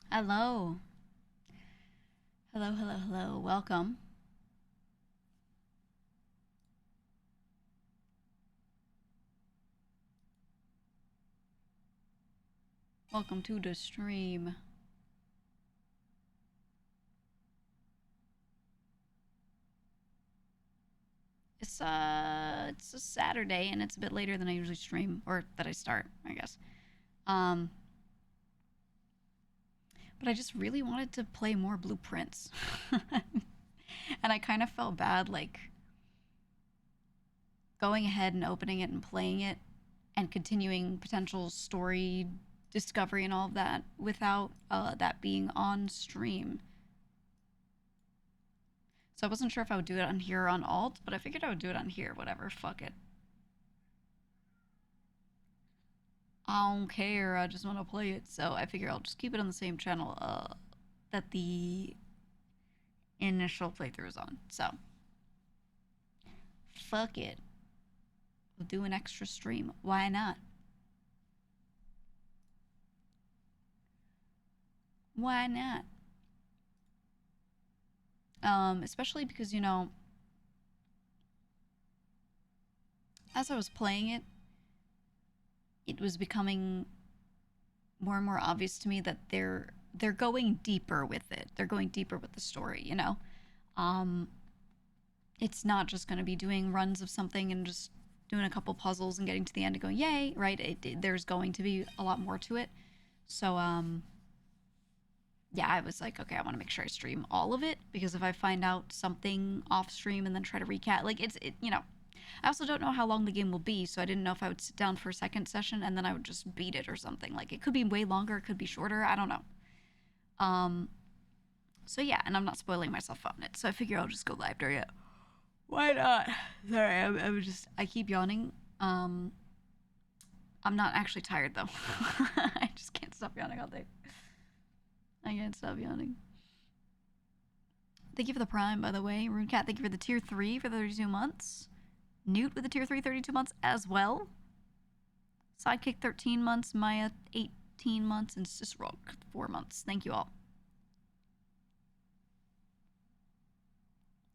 Hello. Hello, hello, hello. Welcome. Welcome to the stream. It's a Saturday and it's a bit later than I usually stream, or that I start, I guess. Um but I just really wanted to play more Blueprints. And I kind of felt bad like going ahead and opening it and playing it and continuing potential story discovery and all of that without that being on stream. So I wasn't sure if I would do it on here or on alt, but I figured I would do it on here. Whatever, fuck it. I don't care, I just want to play it. So I figure I'll just keep it on the same channel that the initial playthrough is on. So fuck it. We'll do an extra stream. Why not? Why not? Especially because, you know, as I was playing it, it was becoming more and more obvious to me that they're going deeper with it. They're going deeper with the story, you know? Um, it's not just going to be doing runs of something and just doing a couple puzzles and getting to the end and going, yay, right? There's going to be a lot more to it. So, yeah, I was like, okay, I want to make sure I stream all of it because if I find out something off stream and then try to recap, like you know, I also don't know how long the game will be, so I didn't know if I would sit down for a second session and then I would just beat it or something. Like it could be way longer, it could be shorter, I don't know. Um, so yeah, and I'm not spoiling myself on it, so I figure I'll just go live during it. Why not? Sorry, I keep yawning. I'm not actually tired though. I just can't stop yawning all day. I can't stop yawning. Thank you for the prime, by the way. RuneCat, thank you for the tier 3 for the 32 months. Newt with the tier 3 32 months as well. Sidekick 13 months, Maya 18 months, and Sisrock 4 months. Thank you all.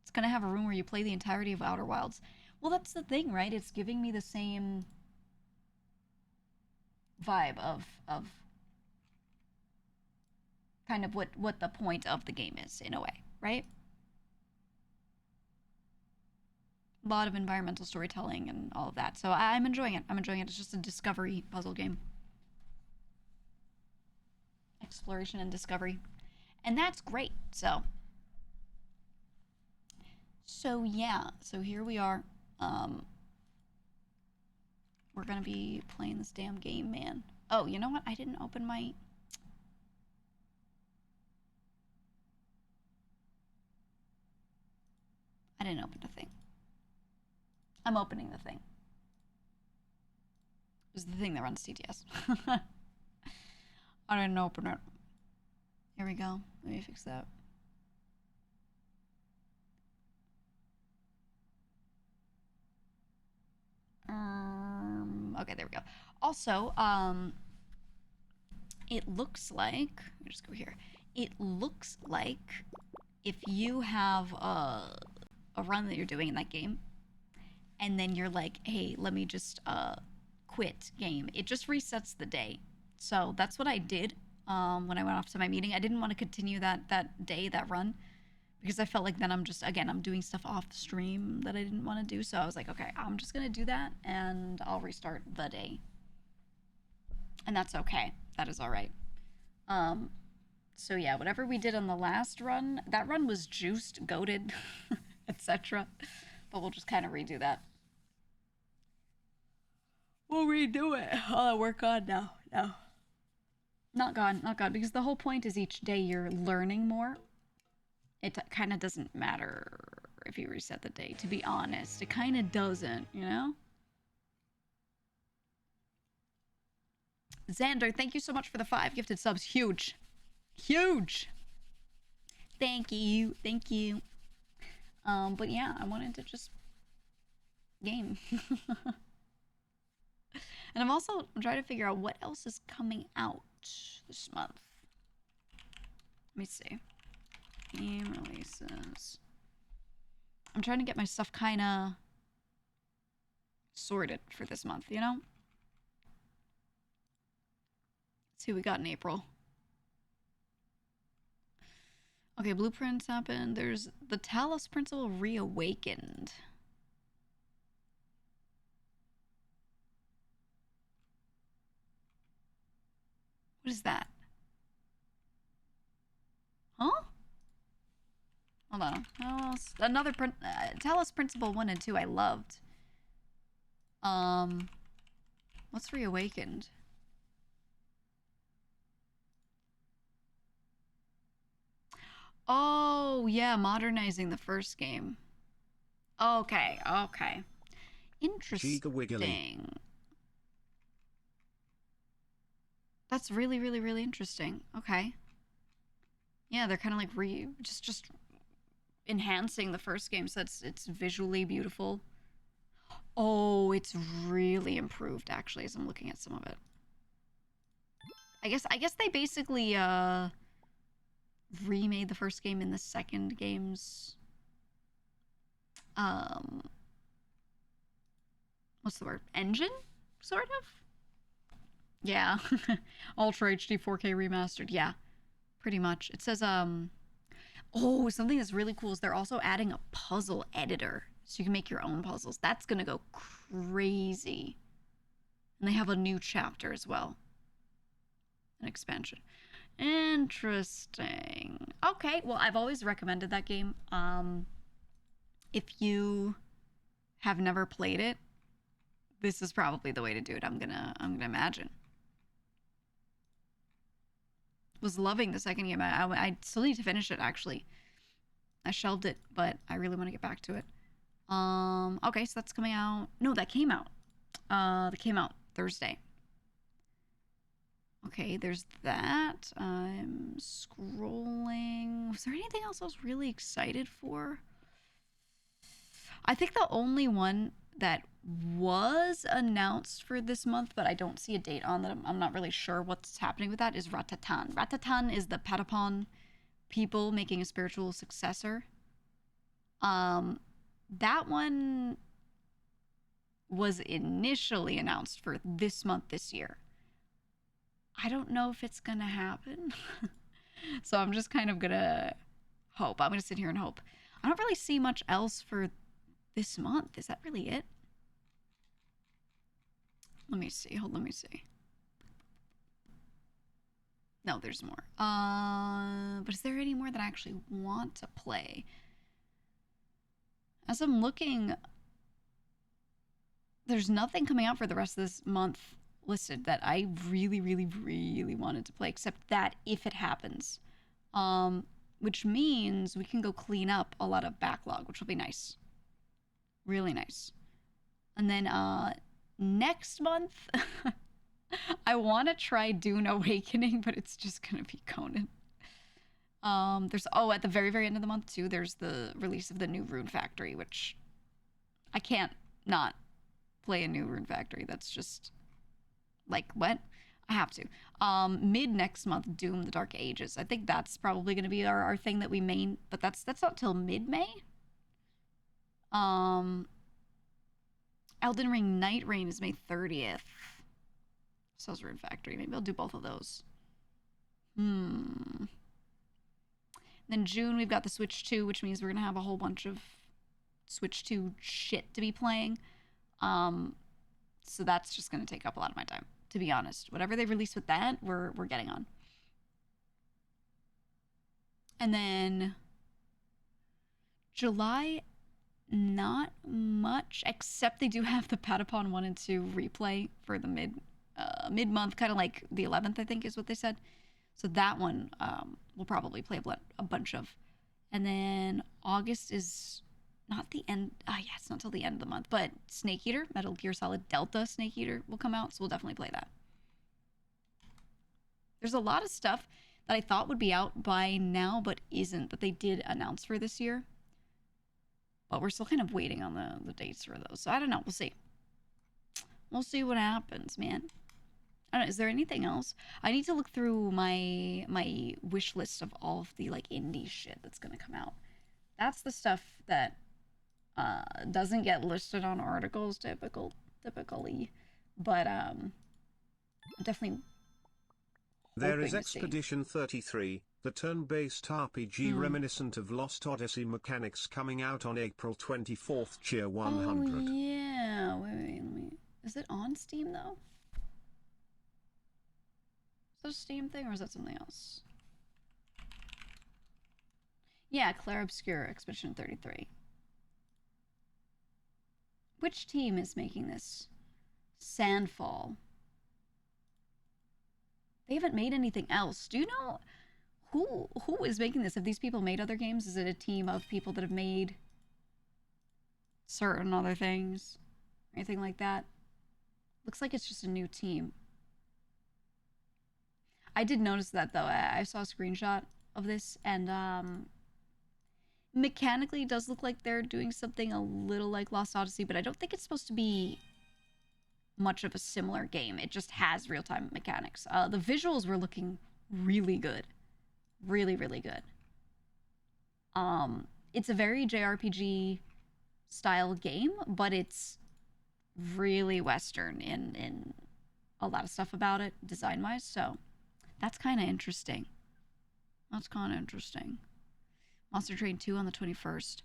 It's gonna have a room where you play the entirety of Outer Wilds. Well, that's the thing, right? It's giving me the same vibe of kind of what the point of the game is in a way, right? A lot of environmental storytelling and all of that. So I'm enjoying it. I'm enjoying it. It's just a discovery puzzle game. Exploration and discovery. And that's great. So yeah. So here we are. We're gonna be playing this damn game, man. Oh, you know what? I didn't open my... I didn't open the thing. I'm opening the thing. It was the thing that runs TTS. I didn't open it. Here we go. Let me fix that. Okay, there we go. Also, it looks like... Let me just go here. It looks like if you have a run that you're doing in that game, and then you're like, hey, let me just quit game, it just resets the day. So that's what I did when I went off to my meeting. I didn't want to continue that day, that run, because I felt like then I'm just, again, I'm doing stuff off the stream that I didn't want to do. So I was like, okay, I'm just going to do that and I'll restart the day. And that's okay. That is all right. So yeah, whatever we did on the last run, that run was juiced, goated, etc. But we'll just kind of redo that. We'll redo it. I'll work on now. No. Not gone, not gone, because the whole point is each day you're learning more. It kind of doesn't matter if you reset the day, to be honest. It kind of doesn't, you know? Xander, thank you so much for the 5 gifted subs. Huge. Huge. Thank you. Thank you. But yeah, I wanted to just game. And I'm also trying to figure out what else is coming out this month. Let me see. Game releases. I'm trying to get my stuff kind of sorted for this month, you know? Let's see what we got in April. Okay, blueprints happened. There's the Talos Principle reawakened. What is that? Huh? Hold on. Another Talos Principle 1 and 2 I loved. What's reawakened? Oh, yeah, modernizing the first game. Okay, okay. Interesting. That's really, really, really interesting. Okay. Yeah, they're kind of like just enhancing the first game so it's visually beautiful. Oh, it's really improved actually as I'm looking at some of it. I guess they basically remade the first game in the second game's what's the word? Engine, sort of? Yeah. Ultra HD 4K remastered. Yeah. Pretty much. It says oh, something that's really cool is they're also adding a puzzle editor so you can make your own puzzles. That's going to go crazy. And they have a new chapter as well. An expansion. Interesting. Okay, well, I've always recommended that game. If you have never played it, this is probably the way to do it. I'm gonna imagine. Was loving the second game. I still need to finish it actually. I shelved it, but I really want to get back to it. Okay, so that's coming out. No, that came out. That came out Thursday. Okay, there's that. I'm scrolling. Was there anything else I was really excited for? I think the only one that was announced for this month, but I don't see a date on that. I'm not really sure what's happening with that, is Ratatan. Ratatan is the Patapon people making a spiritual successor. That one was initially announced for this month this year. I don't know if it's gonna happen. So I'm just kind of gonna hope. I'm gonna sit here and hope. I don't really see much else for this month. Is that really it? Let me see. Let me see. No, there's more. But is there any more that I actually want to play? As I'm looking, there's nothing coming out for the rest of this month listed that I really, really, really wanted to play, except that if it happens. Which means we can go clean up a lot of backlog, which will be nice. Really nice. And then next month, I want to try Dune Awakening, but it's just going to be Conan. There's, at the very, very end of the month, too, there's the release of the new Rune Factory, which I can't not play a new Rune Factory. That's just, like, what? I have to. Mid next month, Doom: The Dark Ages. I think that's probably going to be our thing that we main, but that's not till mid-May. Elden Ring Night Rain is May 30th. So is Rune Factory. Maybe I'll do both of those. Then June, we've got the Switch 2, which means we're going to have a whole bunch of Switch 2 shit to be playing. So that's just going to take up a lot of my time, to be honest. Whatever they release with that, we're getting on. And then July, not much, except they do have the Patapon 1 and 2 replay for the mid-month, kind of like the 11th, I think is what they said. So that one we'll probably play a bunch of. And then August is not the end. Yeah, it's not till the end of the month. But Snake Eater, Metal Gear Solid Delta Snake Eater will come out, so we'll definitely play that. There's a lot of stuff that I thought would be out by now, but isn't, that they did announce for this year. But we're still kind of waiting on the dates for those. So I don't know. We'll see. We'll see what happens, man. I don't know, is there anything else? I need to look through my wish list of all of the like indie shit that's gonna come out. That's the stuff that doesn't get listed on articles typically, but definitely There is hoping to see. Expedition 33, the turn-based RPG Mm. reminiscent of Lost Odyssey mechanics coming out on April 24th, Cheer Oh 100. yeah. Wait. Let me. Is it on Steam though? Is that a Steam thing or is that something else? Yeah, Claire Obscure Expedition 33. Which team is making this? Sandfall. They haven't made anything else. Do you know who is making this? Have these people made other games? Is it a team of people that have made certain other things? Anything like that? Looks like it's just a new team. I did notice that though. I saw a screenshot of this and mechanically it does look like they're doing something a little like Lost Odyssey, but I don't think it's supposed to be much of a similar game. It just has real-time mechanics. The visuals were looking really good. Really good. It's a very JRPG style game, but it's really Western in a lot of stuff about it, design-wise, so that's kind of interesting. That's kind of interesting. Monster Train 2 on the 21st.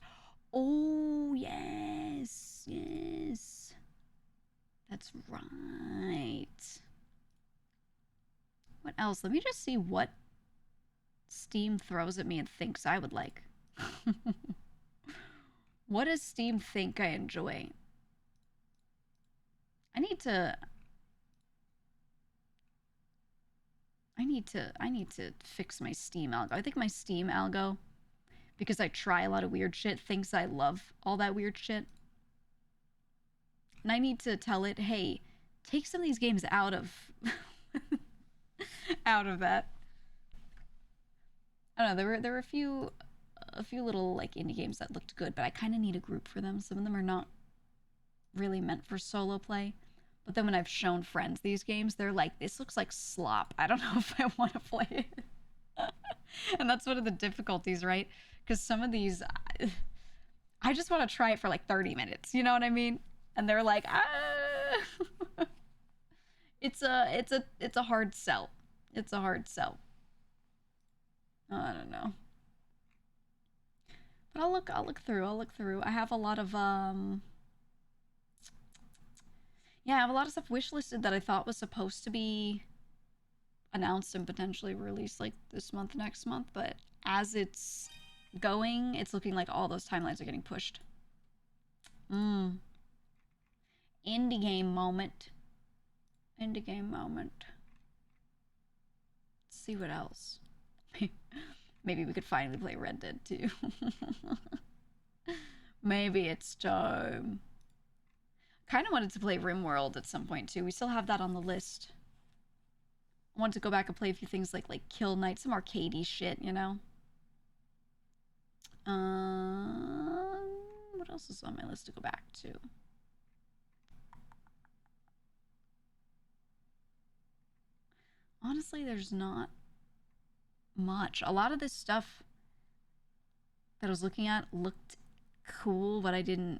Oh, yes. That's right. What else? Let me just see what Steam throws at me and thinks I would like. What does Steam think I enjoy? I need to fix my Steam algo. I think my Steam algo, because I try a lot of weird shit, thinks I love all that weird shit. And I need to tell it, hey, take some of these games out of out of that. I don't know, there were a few little like indie games that looked good, but I kind of need a group for them. Some of them are not really meant for solo play. But then when I've shown friends these games, they're like, this looks like slop. I don't know if I want to play it. And that's one of the difficulties, right? Because some of these, I just want to try it for like 30 minutes. You know what I mean? And they're like, ah. It's a hard sell. It's a hard sell. I don't know. But I'll look through. I have a lot of yeah, I have a lot of stuff wishlisted that I thought was supposed to be announced and potentially released like this month, next month, but as it's going, it's looking like all those timelines are getting pushed. Indie game moment. Indie game moment. Let's see what else. Maybe we could finally play Red Dead 2. Maybe it's time. Kind of wanted to play RimWorld at some point too. We still have that on the list. I want to go back and play a few things like Kill Knight, some arcadey shit, you know. What else is on my list to go back to? Honestly, there's not much. A lot of this stuff that I was looking at looked cool, but I didn't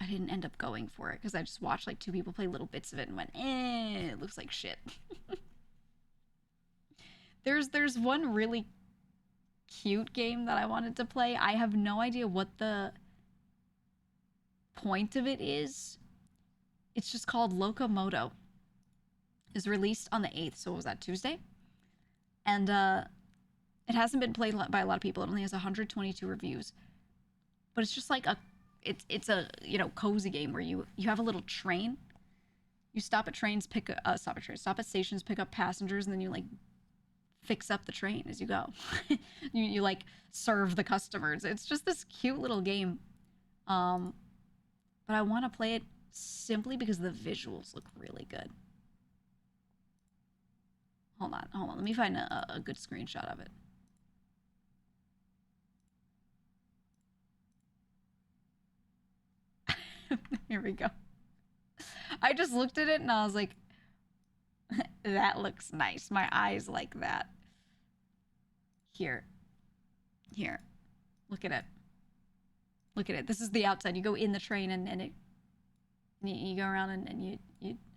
end up going for it because I just watched like two people play little bits of it and went, it looks like shit. There's one really cute game that I wanted to play. I have no idea what the point of it is. It's just called Locomoto. It's released on the 8th, so what was that, Tuesday? And it hasn't been played by a lot of people. It only has 122 reviews. But it's just like it's a, you know, cozy game where you have a little train. You stop at trains, stop at stations, pick up passengers, and then you like fix up the train as you go. you like serve the customers. It's just this cute little game. But I want to play it simply because the visuals look really good. Hold on. Let me find a good screenshot of it. Here we go. I just looked at it and I was like, That looks nice. My eyes like that. Here. Here. Look at it. Look at it. This is the outside. You go in the train and you go around and you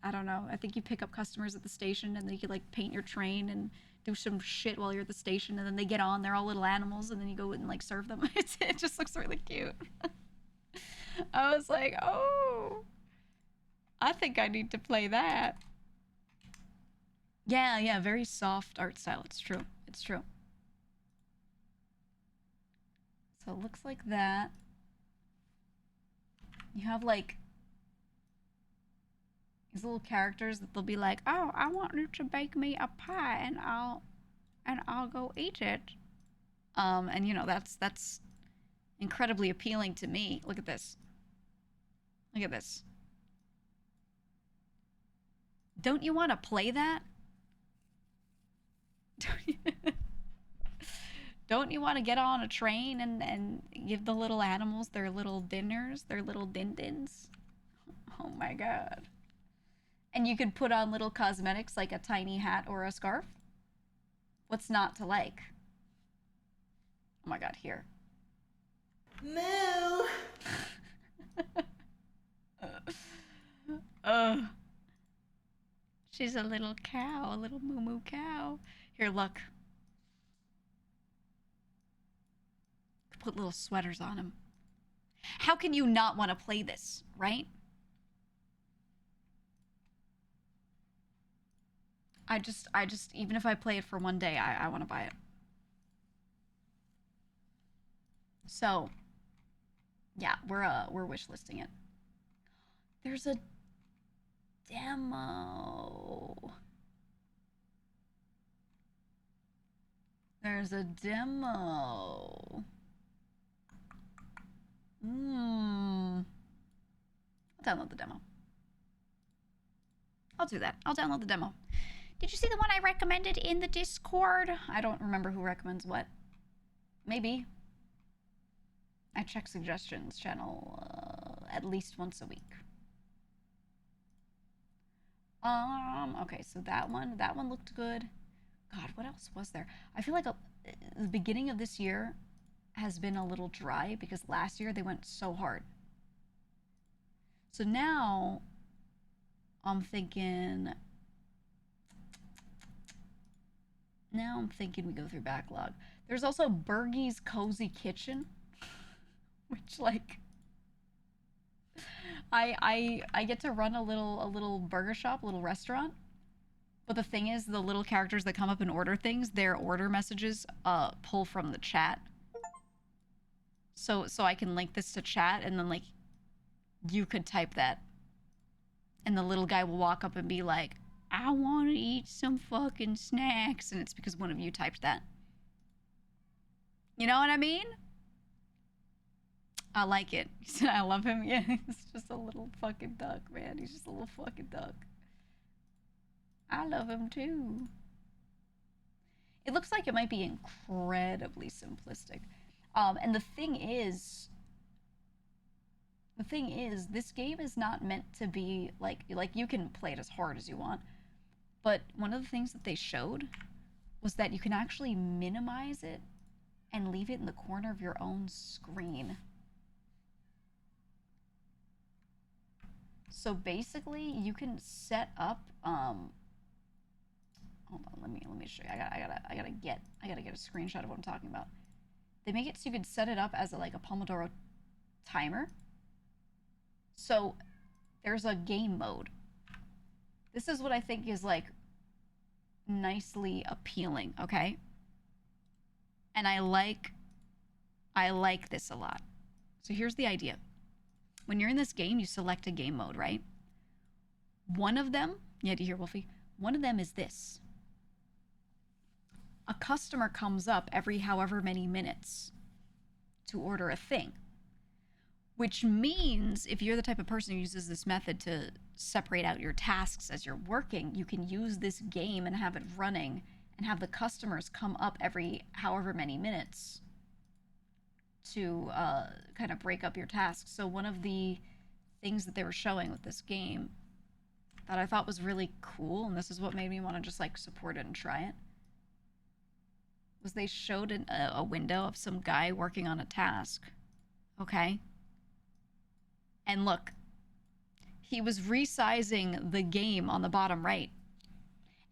I don't know. I think you pick up customers at the station and then you could like paint your train and do some shit while you're at the station, and then they get on. They're all little animals, and then you go and like serve them. It just looks really cute. I was like, oh, I think I need to play that. Yeah, very soft art style. It's true. It's true. So it looks like that. You have like these little characters that they'll be like, oh, I want you to bake me a pie and I'll go eat it. And you know, that's incredibly appealing to me. Look at this. Look at this. Don't you want to play that? Don't you want to get on a train and give the little animals their little dinners, their little din-dins? Oh my god. And you could put on little cosmetics like a tiny hat or a scarf. What's not to like? Oh my god, here. Moo! She's a little cow, a little moo-moo cow. Here, look. Put little sweaters on him. How can you not want to play this, right? I just, even if I play it for one day, I want to buy it. So, yeah, we're wishlisting it. There's a demo. There's a demo. I'll download the demo. I'll do that. I'll download the demo. Did you see the one I recommended in the Discord? I don't remember who recommends what. Maybe. I check suggestions channel at least once a week. Okay, so that one looked good. God, what else was there? I feel like the beginning of this year has been a little dry because last year they went so hard. So now I'm thinking we go through Backlog. There's also Bergie's Cozy Kitchen, which like I get to run a little burger shop, a little restaurant. But the thing is, the little characters that come up and order things, their order messages pull from the chat. So I can link this to chat, and then like you could type that, and the little guy will walk up and be like, I want to eat some fucking snacks, and it's because one of you typed that. You know what I mean? I like it. I love him. Yeah, he's just a little fucking duck, man. He's just a little fucking duck. I love him too. It looks like it might be incredibly simplistic. And the thing is, this game is not meant to be like you can play it as hard as you want. But one of the things that they showed was that you can actually minimize it and leave it in the corner of your own screen. So basically, you can set up. Hold on, let me show you. I gotta get a screenshot of what I'm talking about. They make it so you can set it up as like a Pomodoro timer. So there's a game mode. This is what I think is like nicely appealing, okay? And I like this a lot. So here's the idea. When you're in this game, you select a game mode, right? One of them, yeah, do you hear Wolfie? One of them is this. A customer comes up every however many minutes to order a thing. Which means if you're the type of person who uses this method to separate out your tasks as you're working, you can use this game and have it running and have the customers come up every however many minutes to kind of break up your tasks. So one of the things that they were showing with this game that I thought was really cool, and this is what made me want to just like support it and try it, was they showed a window of some guy working on a task. Okay? And look, he was resizing the game on the bottom right.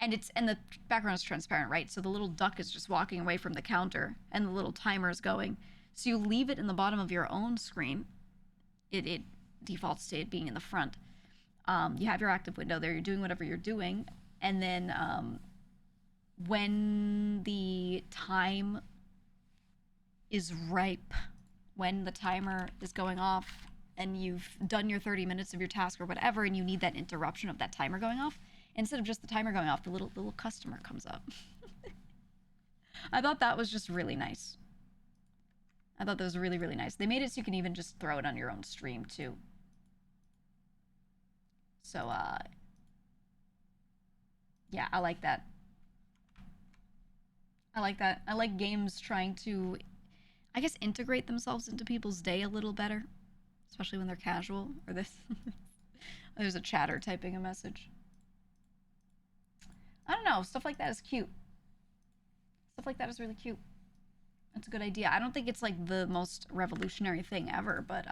And the background is transparent, right? So the little duck is just walking away from the counter and the little timer is going. So you leave it in the bottom of your own screen. It defaults to it being in the front. You have your active window there. You're doing whatever you're doing. And then when the time is ripe, when the timer is going off and you've done your 30 minutes of your task or whatever, and you need that interruption of that timer going off, instead of just the timer going off, the little customer comes up. I thought that was just really nice. I thought that was really, really nice. They made it so you can even just throw it on your own stream too. So, yeah, I like that. I like that. I like games trying to, I guess, integrate themselves into people's day a little better, especially when they're casual. Or this, there's a chatter typing a message. I don't know. Stuff like that is cute. Stuff like that is really cute. That's a good idea. I don't think it's like the most revolutionary thing ever, but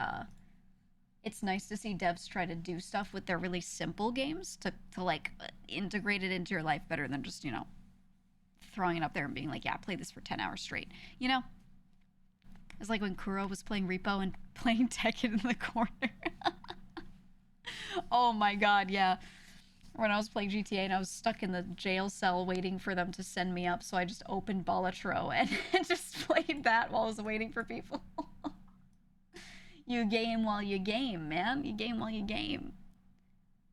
it's nice to see devs try to do stuff with their really simple games to like integrate it into your life better than just, you know, throwing it up there and being like, yeah, play this for 10 hours straight. You know? It's like when Kuro was playing Repo and playing Tekken in the corner. Oh my god, yeah. When I was playing GTA and I was stuck in the jail cell waiting for them to send me up, so I just opened Balatro and just played that while I was waiting for people. You game while you game, man. You game while you game.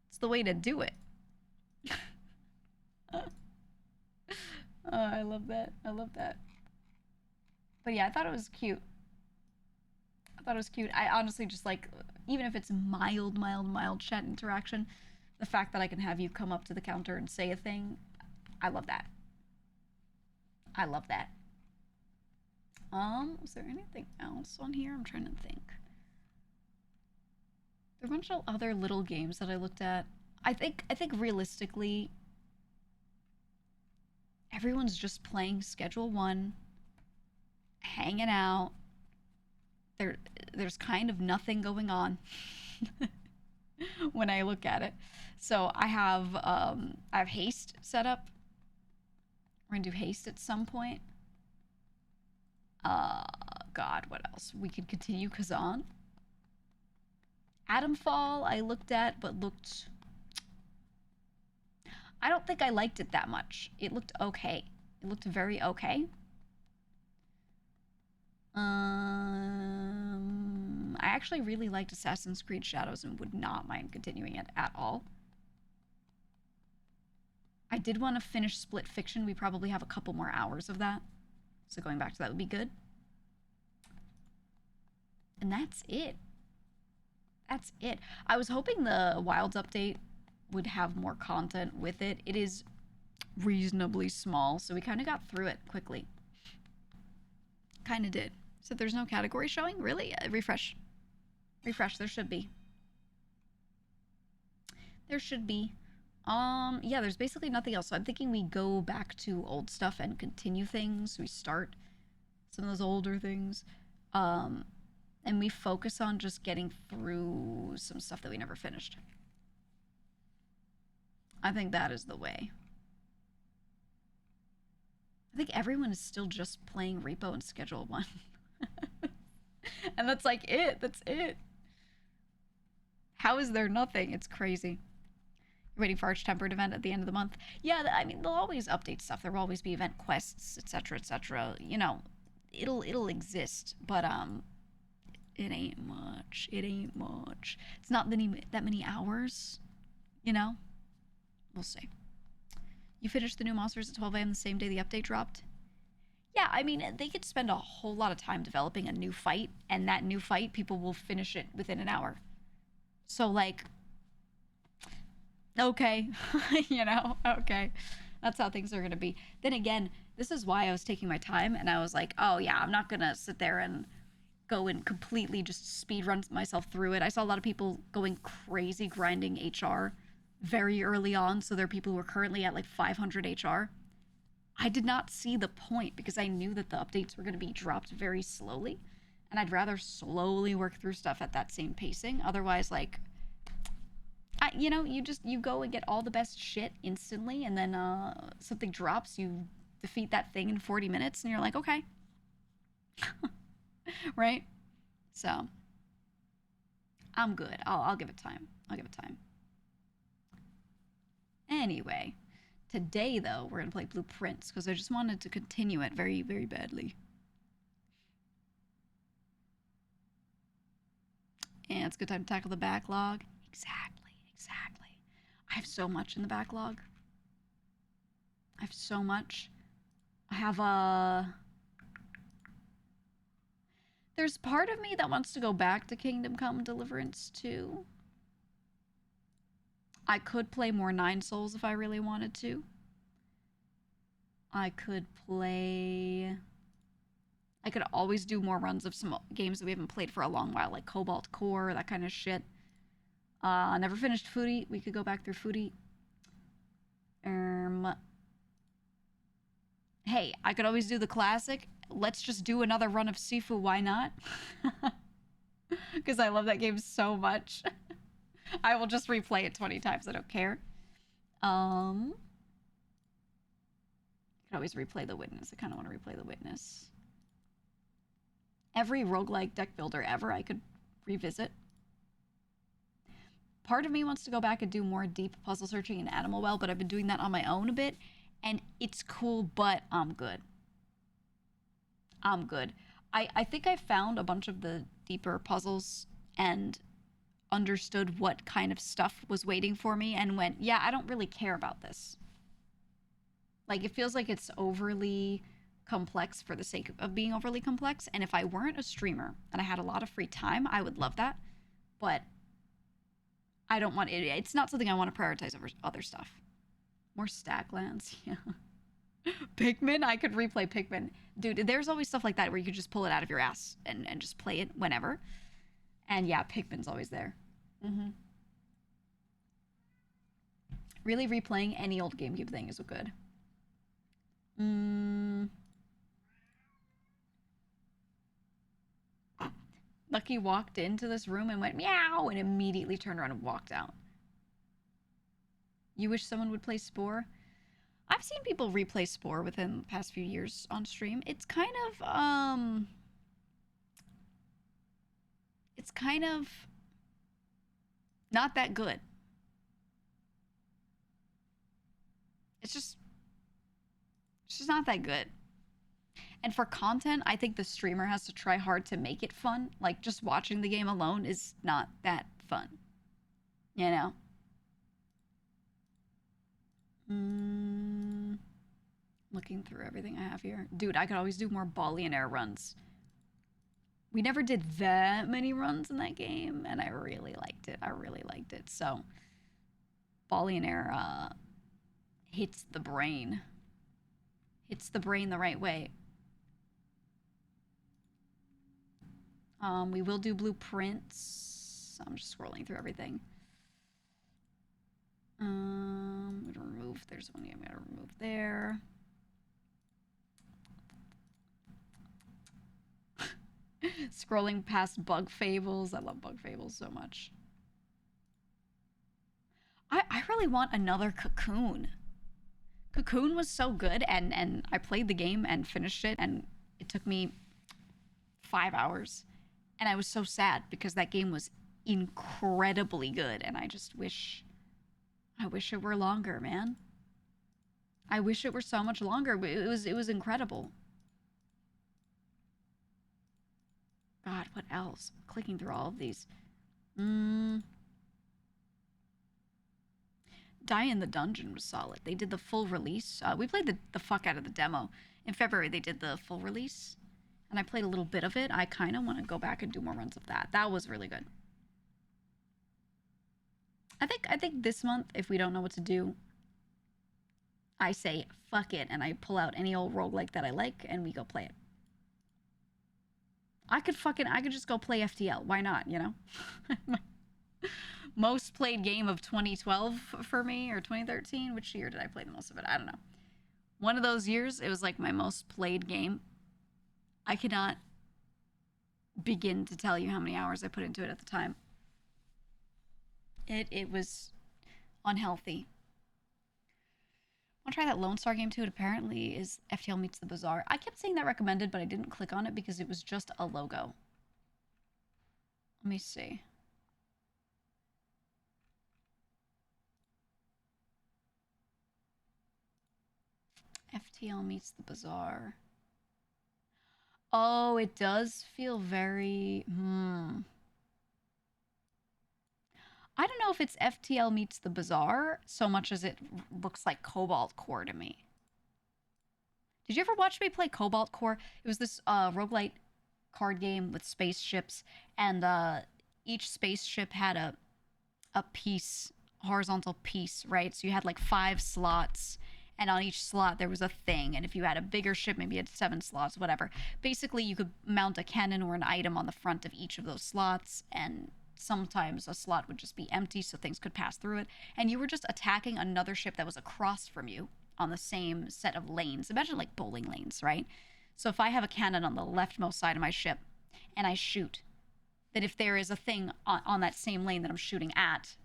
It's the way to do it. Oh, I love that. I love that. But yeah, I thought it was cute. I thought it was cute. I honestly just like, even if it's mild chat interaction, the fact that I can have you come up to the counter and say a thing, I love that. I love that. Was there anything else on here? I'm trying to think. There are a bunch of other little games that I looked at. I think realistically, everyone's just playing Schedule 1, hanging out. There's kind of nothing going on when I look at it. So I have haste set up. We're gonna do haste at some point. God, what else? We could continue Kazan. Atomfall I looked at, but looked... I don't think I liked it that much. It looked okay. It looked very okay. I actually really liked Assassin's Creed Shadows and would not mind continuing it at all. I did want to finish Split Fiction. We probably have a couple more hours of that. So going back to that would be good. And that's it. That's it. I was hoping the Wilds update would have more content with it. It is reasonably small, so we kind of got through it quickly. Kind of did. So there's no category showing? Really? Refresh. Refresh. There should be. There should be. Yeah, there's basically nothing else. So I'm thinking we go back to old stuff and continue things. We start some of those older things. And we focus on just getting through some stuff that we never finished. I think that is the way. I think everyone is still just playing Repo and Schedule 1. And that's like it. That's it. How is there nothing? It's crazy. You're waiting for Arch-Tempered event at the end of the month. Yeah, I mean, they'll always update stuff. There will always be event quests, etc., etc. You know, it'll exist, but it ain't much. It ain't much. It's not that many hours, you know? We'll see. You finished the new monsters at 12 a.m. the same day the update dropped? Yeah, I mean, they could spend a whole lot of time developing a new fight, and that new fight, people will finish it within an hour. So, like, okay, you know, okay. That's how things are going to be. Then again, this is why I was taking my time, and I was like, oh yeah, I'm not going to sit there and go and completely just speed run myself through it. I saw a lot of people going crazy grinding HR very early on, so there are people who are currently at like 500 HR. I did not see the point because I knew that the updates were going to be dropped very slowly, and I'd rather slowly work through stuff at that same pacing. Otherwise, like, you go and get all the best shit instantly, and then something drops, you defeat that thing in 40 minutes, and you're like, okay. Right? So, I'm good. I'll give it time. I'll give it time. Anyway, today, though, we're going to play Blueprints, because I just wanted to continue it very, very badly. And it's a good time to tackle the backlog. Exactly. I have so much in the backlog. I have so much. I have There's part of me that wants to go back to Kingdom Come Deliverance 2. I could play more Nine Souls if I really wanted to. I could always do more runs of some games that we haven't played for a long while, like Cobalt Core, that kind of shit. Never finished Foodie. We could go back through Foodie. Hey, I could always do the classic. Let's just do another run of Sifu, why not? Because I love that game so much. I will just replay it 20 times, I don't care. I could always replay The Witness. I kind of want to replay The Witness. Every roguelike deck builder ever I could revisit. Part of me wants to go back and do more deep puzzle searching in Animal Well, but I've been doing that on my own a bit, and it's cool, but I'm good. I think I found a bunch of the deeper puzzles and understood what kind of stuff was waiting for me and went, yeah, I don't really care about this. Like, it feels like it's overly complex for the sake of being overly complex, and if I weren't a streamer and I had a lot of free time, I would love that, but I don't want it. It's not something I want to prioritize over other stuff. More Stacklands, yeah. Pikmin, I could replay Pikmin. Dude, there's always stuff like that where you could just pull it out of your ass and just play it whenever. And yeah, Pikmin's always there. Really replaying any old GameCube thing is good. Lucky walked into this room and went meow and immediately turned around and walked out. You wish someone would play Spore? I've seen people replay Spore within the past few years on stream. It's kind of not that good. It's just not that good. And for content, I think the streamer has to try hard to make it fun. Like, just watching the game alone is not that fun. You know? Looking through everything I have here. Dude, I could always do more Ballionaire runs. We never did that many runs in that game, and I really liked it. So, Ballionaire hits the brain. Hits the brain the right way. We will do blueprints. I'm just scrolling through everything. I'm gonna remove. There's one I'm gonna remove there. Scrolling past Bug Fables. I love Bug Fables so much. I really want another Cocoon. Cocoon was so good, and I played the game and finished it, and it took me 5 hours. And I was so sad because that game was incredibly good, and I just wish it were longer, man. I wish it were so much longer. It was incredible. God, what else? I'm clicking through all of these. Die in the Dungeon was solid. They did the full release. We played the fuck out of the demo. In February, they did the full release. And I played a little bit of it. I kind of want to go back and do more runs of that. That was really good. I think this month, if we don't know what to do, I say fuck it and I pull out any old roguelike that I like and we go play it. I could just go play FTL. Why not, you know? most played game of 2012 for me, or 2013. Which year did I play the most of it? I don't know. One of those years, it was like my most played game. I cannot begin to tell you how many hours I put into it at the time. It was unhealthy. I want to try that Lone Star game too. It apparently is FTL Meets the Bazaar. I kept saying that recommended, but I didn't click on it because it was just a logo. Let me see. FTL Meets the Bazaar. Oh, it does feel very... I don't know if it's FTL Meets the Bazaar so much as it looks like Cobalt Core to me. Did you ever watch me play Cobalt Core? It was this roguelike card game with spaceships, and each spaceship had a piece, horizontal piece, right? So you had like 5 slots, and on each slot there was a thing. And if you had a bigger ship, maybe you had 7 slots, whatever. Basically, you could mount a cannon or an item on the front of each of those slots, and sometimes a slot would just be empty so things could pass through it. And you were just attacking another ship that was across from you on the same set of lanes. Imagine like bowling lanes, right? So if I have a cannon on the leftmost side of my ship and I shoot, that if there is a thing on that same lane that I'm shooting at,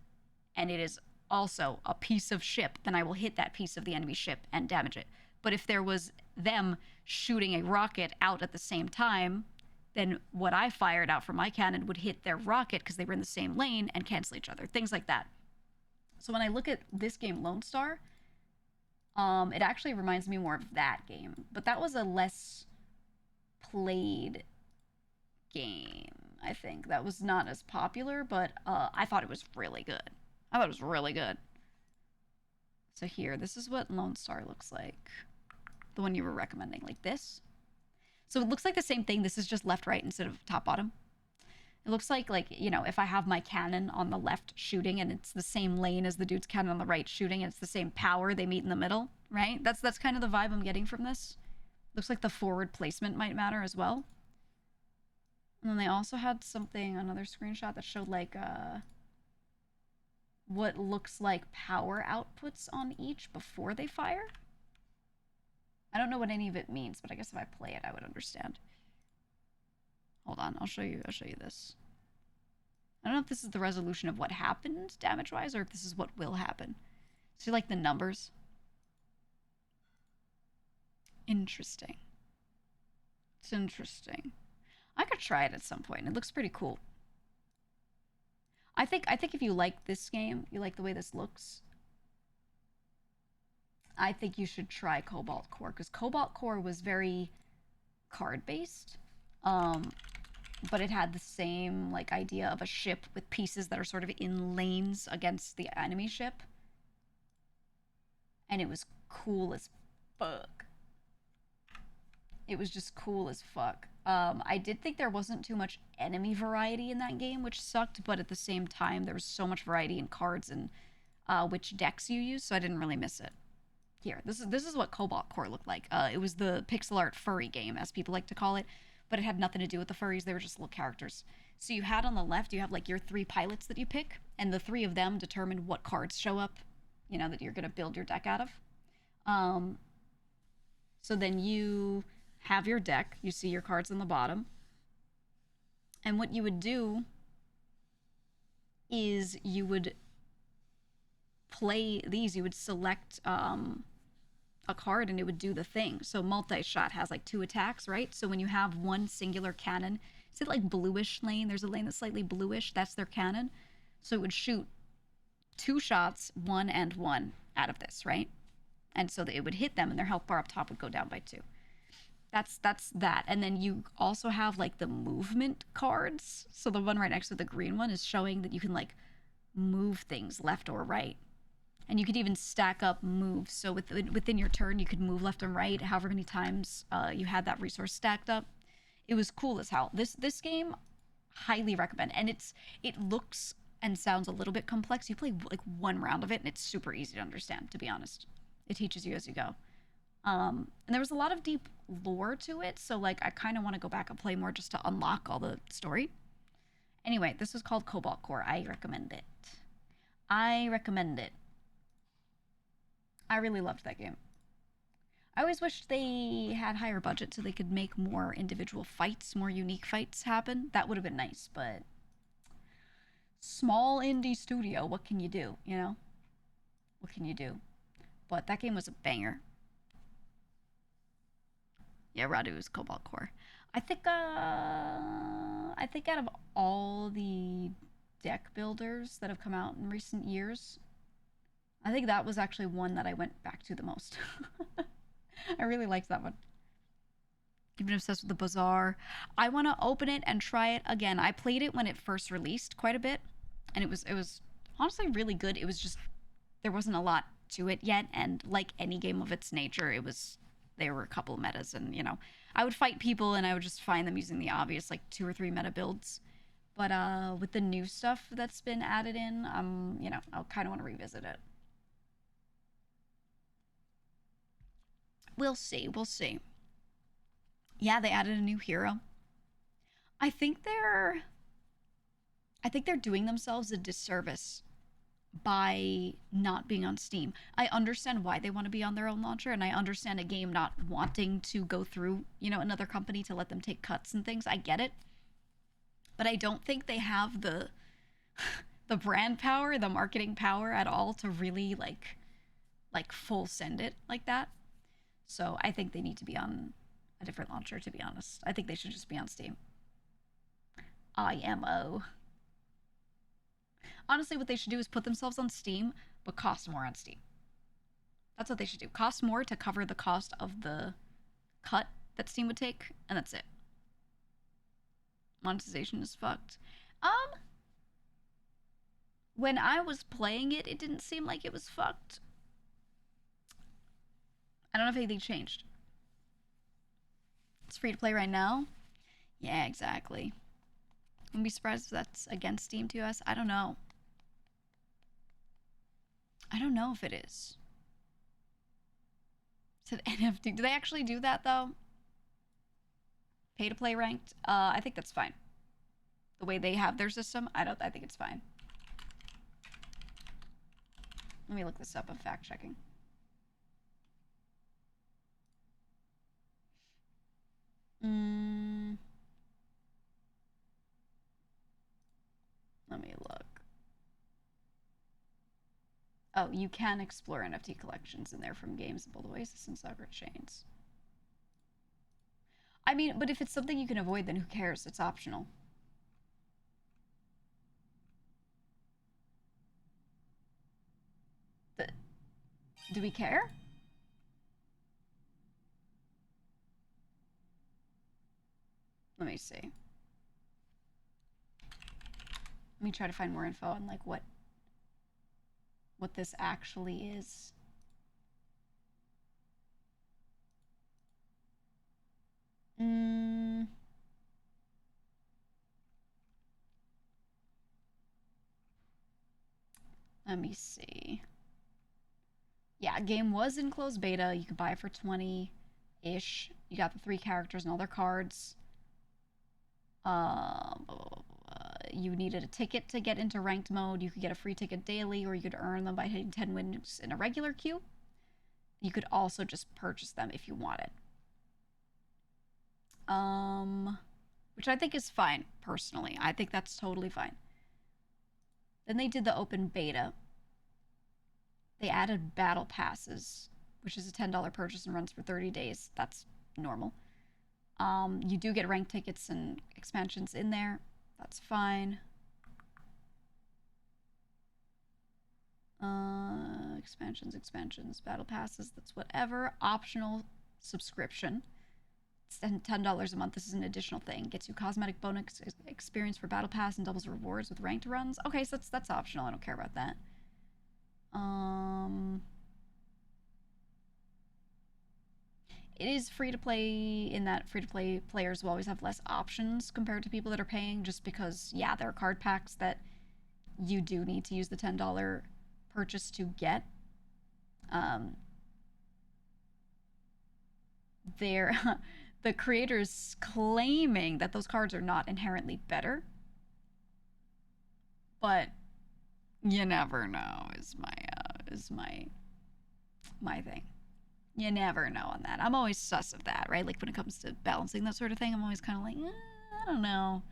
and it is also a piece of ship, then I will hit that piece of the enemy ship and damage it. But if there was them shooting a rocket out at the same time, then what I fired out from my cannon would hit their rocket because they were in the same lane and cancel each other. Things like that. So when I look at this game, Lone Star, it actually reminds me more of that game. But that was a less played game, I think. That was not as popular, but I thought it was really good. I thought it was really good. So here, this is what Lone Star looks like. The one you were recommending, like this. So it looks like the same thing. This is just left, right instead of top, bottom. It looks like, you know, if I have my cannon on the left shooting and it's the same lane as the dude's cannon on the right shooting and it's the same power, they meet in the middle, right? That's kind of the vibe I'm getting from this. Looks like the forward placement might matter as well. And then they also had something, another screenshot that showed like what looks like power outputs on each before they fire. I don't know what any of it means, but I guess if I play it, I would understand. Hold on, I'll show you this. I don't know if this is the resolution of what happened damage-wise or if this is what will happen. See, like, the numbers? Interesting. It's interesting. I could try it at some point. It looks pretty cool. I think if you like this game, you like the way this looks, I think you should try Cobalt Core, because Cobalt Core was very card-based, but it had the same like idea of a ship with pieces that are sort of in lanes against the enemy ship, and it was cool as fuck. It was just cool as fuck. I did think there wasn't too much enemy variety in that game, which sucked, but at the same time, there was so much variety in cards and which decks you use, so I didn't really miss it. Here, this is what Cobalt Core looked like. It was the pixel art furry game, as people like to call it, but it had nothing to do with the furries. They were just little characters. So you had on the left, you have like your 3 pilots that you pick, and the 3 of them determine what cards show up, you know, that you're going to build your deck out of. So then you have your deck. You see your cards on the bottom. And what you would do is you would play these. You would select a card and it would do the thing. So multi-shot has like 2 attacks, right? So when you have one singular cannon, is it like bluish lane? There's a lane that's slightly bluish. That's their cannon. So it would shoot 2 shots, 1 and 1 out of this, right? And so that it would hit them and their health bar up top would go down by 2. That's that. And then you also have like the movement cards. So the one right next to the green one is showing that you can like move things left or right. And you could even stack up moves. So within your turn, you could move left and right however many times you had that resource stacked up. It was cool as hell. This game, highly recommend. And it looks and sounds a little bit complex. You play like 1 round of it and it's super easy to understand, to be honest. It teaches you as you go. And there was a lot of deep lore to it, so like I kind of want to go back and play more just to unlock all the story. Anyway, this is called Cobalt Core. I recommend it. I recommend it. I really loved that game. I always wished they had higher budget so they could make more individual fights, more unique fights happen. That would have been nice, but small indie studio, what can you do, you know? What can you do? But that game was a banger. Yeah, Radu's Cobalt Core. I think out of all the deck builders that have come out in recent years, I think that was actually one that I went back to the most. I really liked that one. Even obsessed with the Bazaar. I want to open it and try it again. I played it when it first released quite a bit, and it was honestly really good. It was just there wasn't a lot to it yet, and like any game of its nature, there were a couple of metas, and I would fight people and I would just find them using the obvious like 2 or 3 meta builds. But with the new stuff that's been added in, I'll kind of want to revisit it. We'll see. We'll see. Yeah, they added a new hero. I think they're I think they're doing themselves a disservice by not being on Steam. I understand why they want to be on their own launcher, and I understand a game not wanting to go through, another company to let them take cuts and things. I get it. But I don't think they have the the brand power, the marketing power at all to really like full send it like that. So I think they need to be on a different launcher, to be honest. I think they should just be on Steam. IMO. Honestly, what they should do is put themselves on Steam, but cost more on Steam. That's what they should do. Cost more to cover the cost of the cut that Steam would take, and that's it. Monetization is fucked. When I was playing it, it didn't seem like it was fucked. I don't know if anything changed. It's free to play right now. Yeah, exactly. Wouldn't be surprised if that's against Steam TOS. I don't know. I don't know if it is. It said NFT. Do they actually do that though? Pay to play ranked? I think that's fine. The way they have their system, I think it's fine. Let me look this up. I'm fact checking. Let me look. Oh, you can explore NFT collections in there from games in both Oasis and Sakura Chains. I mean, but if it's something you can avoid, then who cares? It's optional. Do we care? Let me see. Let me try to find more info on like what this actually is. Let me see. Yeah, game was in closed beta. You could buy it for 20-ish. You got the 3 characters and all their cards. You needed a ticket to get into ranked mode. You could get a free ticket daily, or you could earn them by hitting 10 wins in a regular queue. You could also just purchase them if you wanted. Which I think is fine, personally. I think that's totally fine. Then they did the open beta. They added battle passes, which is a $10 purchase and runs for 30 days. That's normal. You do get ranked tickets and expansions in there. That's fine. Expansions, battle passes, that's whatever. Optional subscription. It's $10 a month. This is an additional thing. Gets you cosmetic bonus experience for battle pass and doubles rewards with ranked runs. Okay, so that's optional. I don't care about that. It is free to play in that free to play players will always have less options compared to people that are paying, just because, yeah, there are card packs that you do need to use the $10 purchase to get. The creators claiming that those cards are not inherently better, but You never know is my thing. You never know on that. I'm always sus of that, right? Like when it comes to balancing that sort of thing, I'm always kind of like, I don't know.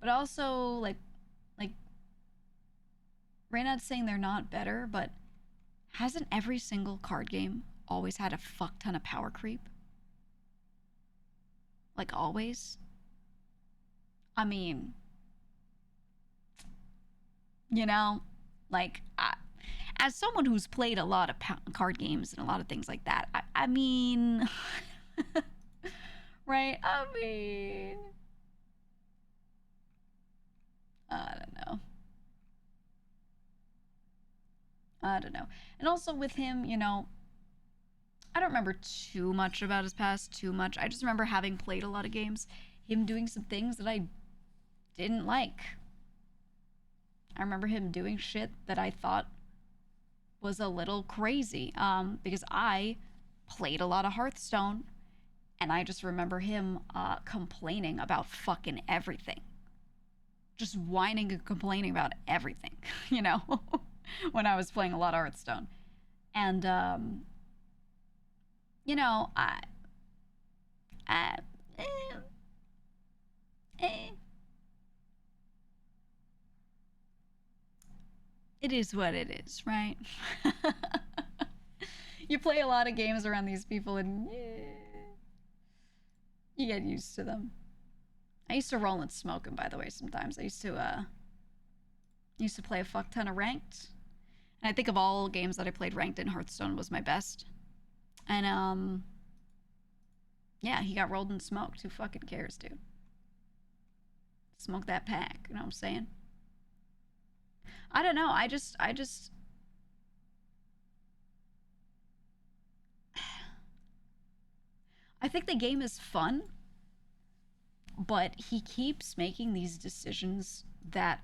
But also like Reynad's saying they're not better, but hasn't every single card game always had a fuck ton of power creep? Like always? I mean, you know, like as someone who's played a lot of card games and a lot of things like that, I mean, right? I mean, I don't know. I don't know. And also with him, I don't remember too much about his past, too much. I just remember having played a lot of games, him doing some things that I didn't like. I remember him doing shit that I thought was a little crazy because I played a lot of Hearthstone and I just remember him complaining about fucking everything. Just whining and complaining about everything, when I was playing a lot of Hearthstone. And, I eh, eh, it is what it is, right? You play a lot of games around these people and you get used to them. I used to roll and smoke them, by the way, sometimes. I used to play a fuck ton of ranked. And I think of all games that I played, ranked in Hearthstone was my best. And yeah, he got rolled and smoked. Who fucking cares, dude? Smoke that pack, you know what I'm saying? I don't know. I think the game is fun, but he keeps making these decisions that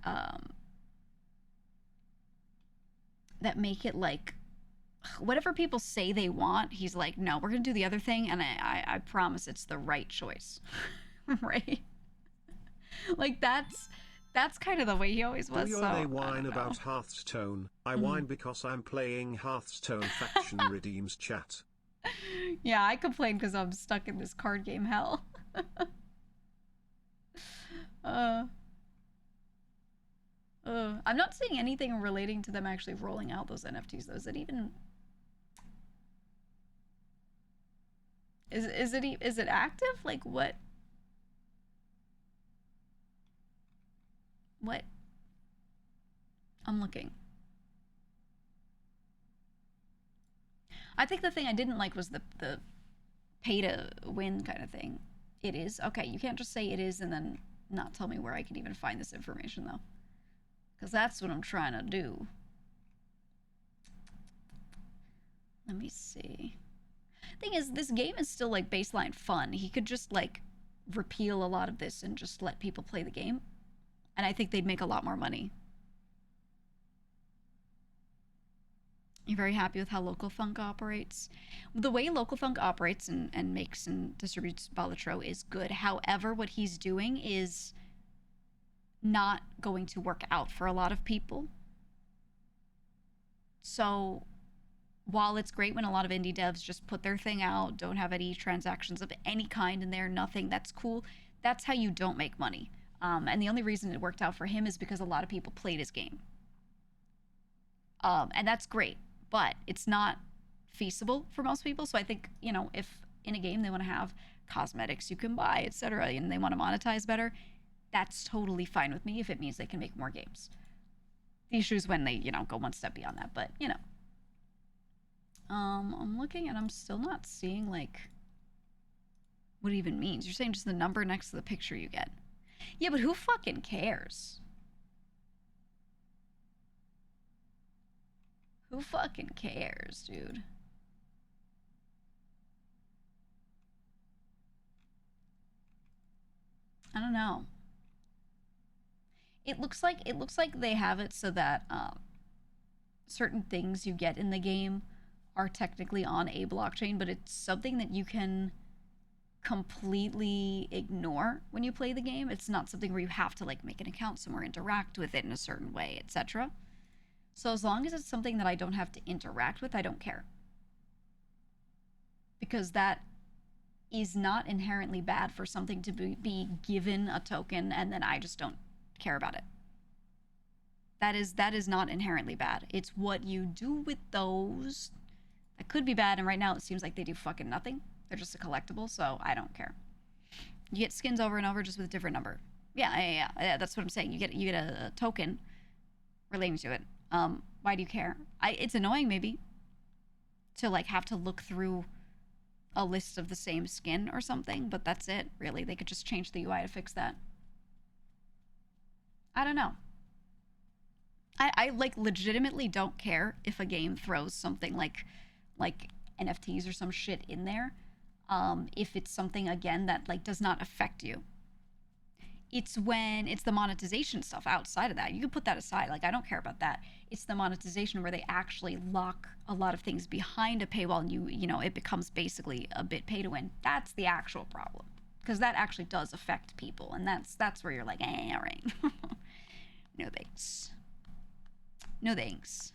make it like whatever people say they want, he's like, no, we're gonna do the other thing, and I promise it's the right choice. Right? Like that's kind of the way he always was. Do So they I whine don't know. about Hearthstone? I Mhm. whine because I'm playing Hearthstone faction redeems chat. Yeah, I complain because I'm stuck in this card game hell. uh, I'm not seeing anything relating to them actually rolling out those NFTs though. Is it even? Is it active? Like what? What? I'm looking. I think the thing I didn't like was the pay to win kind of thing. It is okay. You can't just say it is and then not tell me where I can even find this information though, because that's what I'm trying to do. Let me see. Thing is, this game is still like baseline fun. He could just like repeal a lot of this and just let people play the game, and I think they'd make a lot more money. You're very happy with how Local Thunk operates. The way Local Thunk operates and makes and distributes Balatro is good. However, what he's doing is not going to work out for a lot of people. So while it's great when a lot of indie devs just put their thing out, don't have any transactions of any kind in there, nothing, that's cool. That's how you don't make money. And the only reason it worked out for him is because a lot of people played his game. And that's great, but it's not feasible for most people. So I think, if in a game they want to have cosmetics you can buy, etc., and they want to monetize better, that's totally fine with me if it means they can make more games. The issue is when they, go one step beyond that, but, I'm looking and I'm still not seeing, like, what it even means. You're saying just the number next to the picture you get. Yeah, but who fucking cares? Who fucking cares, dude? I don't know. It looks like they have it so that certain things you get in the game are technically on a blockchain, but it's something that you can completely ignore when you play the game. It's not something where you have to like make an account somewhere, interact with it in a certain way, etc. So as long as it's something that I don't have to interact with, I don't care. Because that is not inherently bad for something to be given a token and then I just don't care about it. That is not inherently bad. It's what you do with those that could be bad, and right now it seems like they do fucking nothing. They're just a collectible, so I don't care. You get skins over and over just with a different number. Yeah, that's what I'm saying. You get a token relating to it. Why do you care? It's annoying maybe to like have to look through a list of the same skin or something, but that's it, really. They could just change the UI to fix that. I don't know. I like legitimately don't care if a game throws something like NFTs or some shit in there. If it's something again that like does not affect you. It's when it's the monetization stuff outside of that. You can put that aside. Like I don't care about that. It's the monetization where they actually lock a lot of things behind a paywall and you know, it becomes basically a bit pay to win. That's the actual problem. Because that actually does affect people, and that's where you're like, all right. No thanks. No thanks.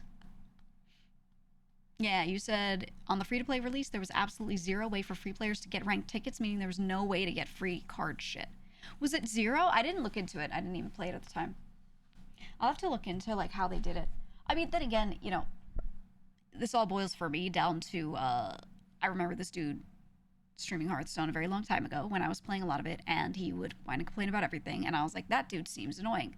Yeah, you said on the free-to-play release, there was absolutely zero way for free players to get ranked tickets, meaning there was no way to get free card shit. Was it zero? I didn't look into it. I didn't even play it at the time. I'll have to look into like how they did it. I mean, then again, you know, this all boils for me down to I remember this dude streaming Hearthstone a very long time ago when I was playing a lot of it, and he would whine and complain about everything, and I was like, that dude seems annoying.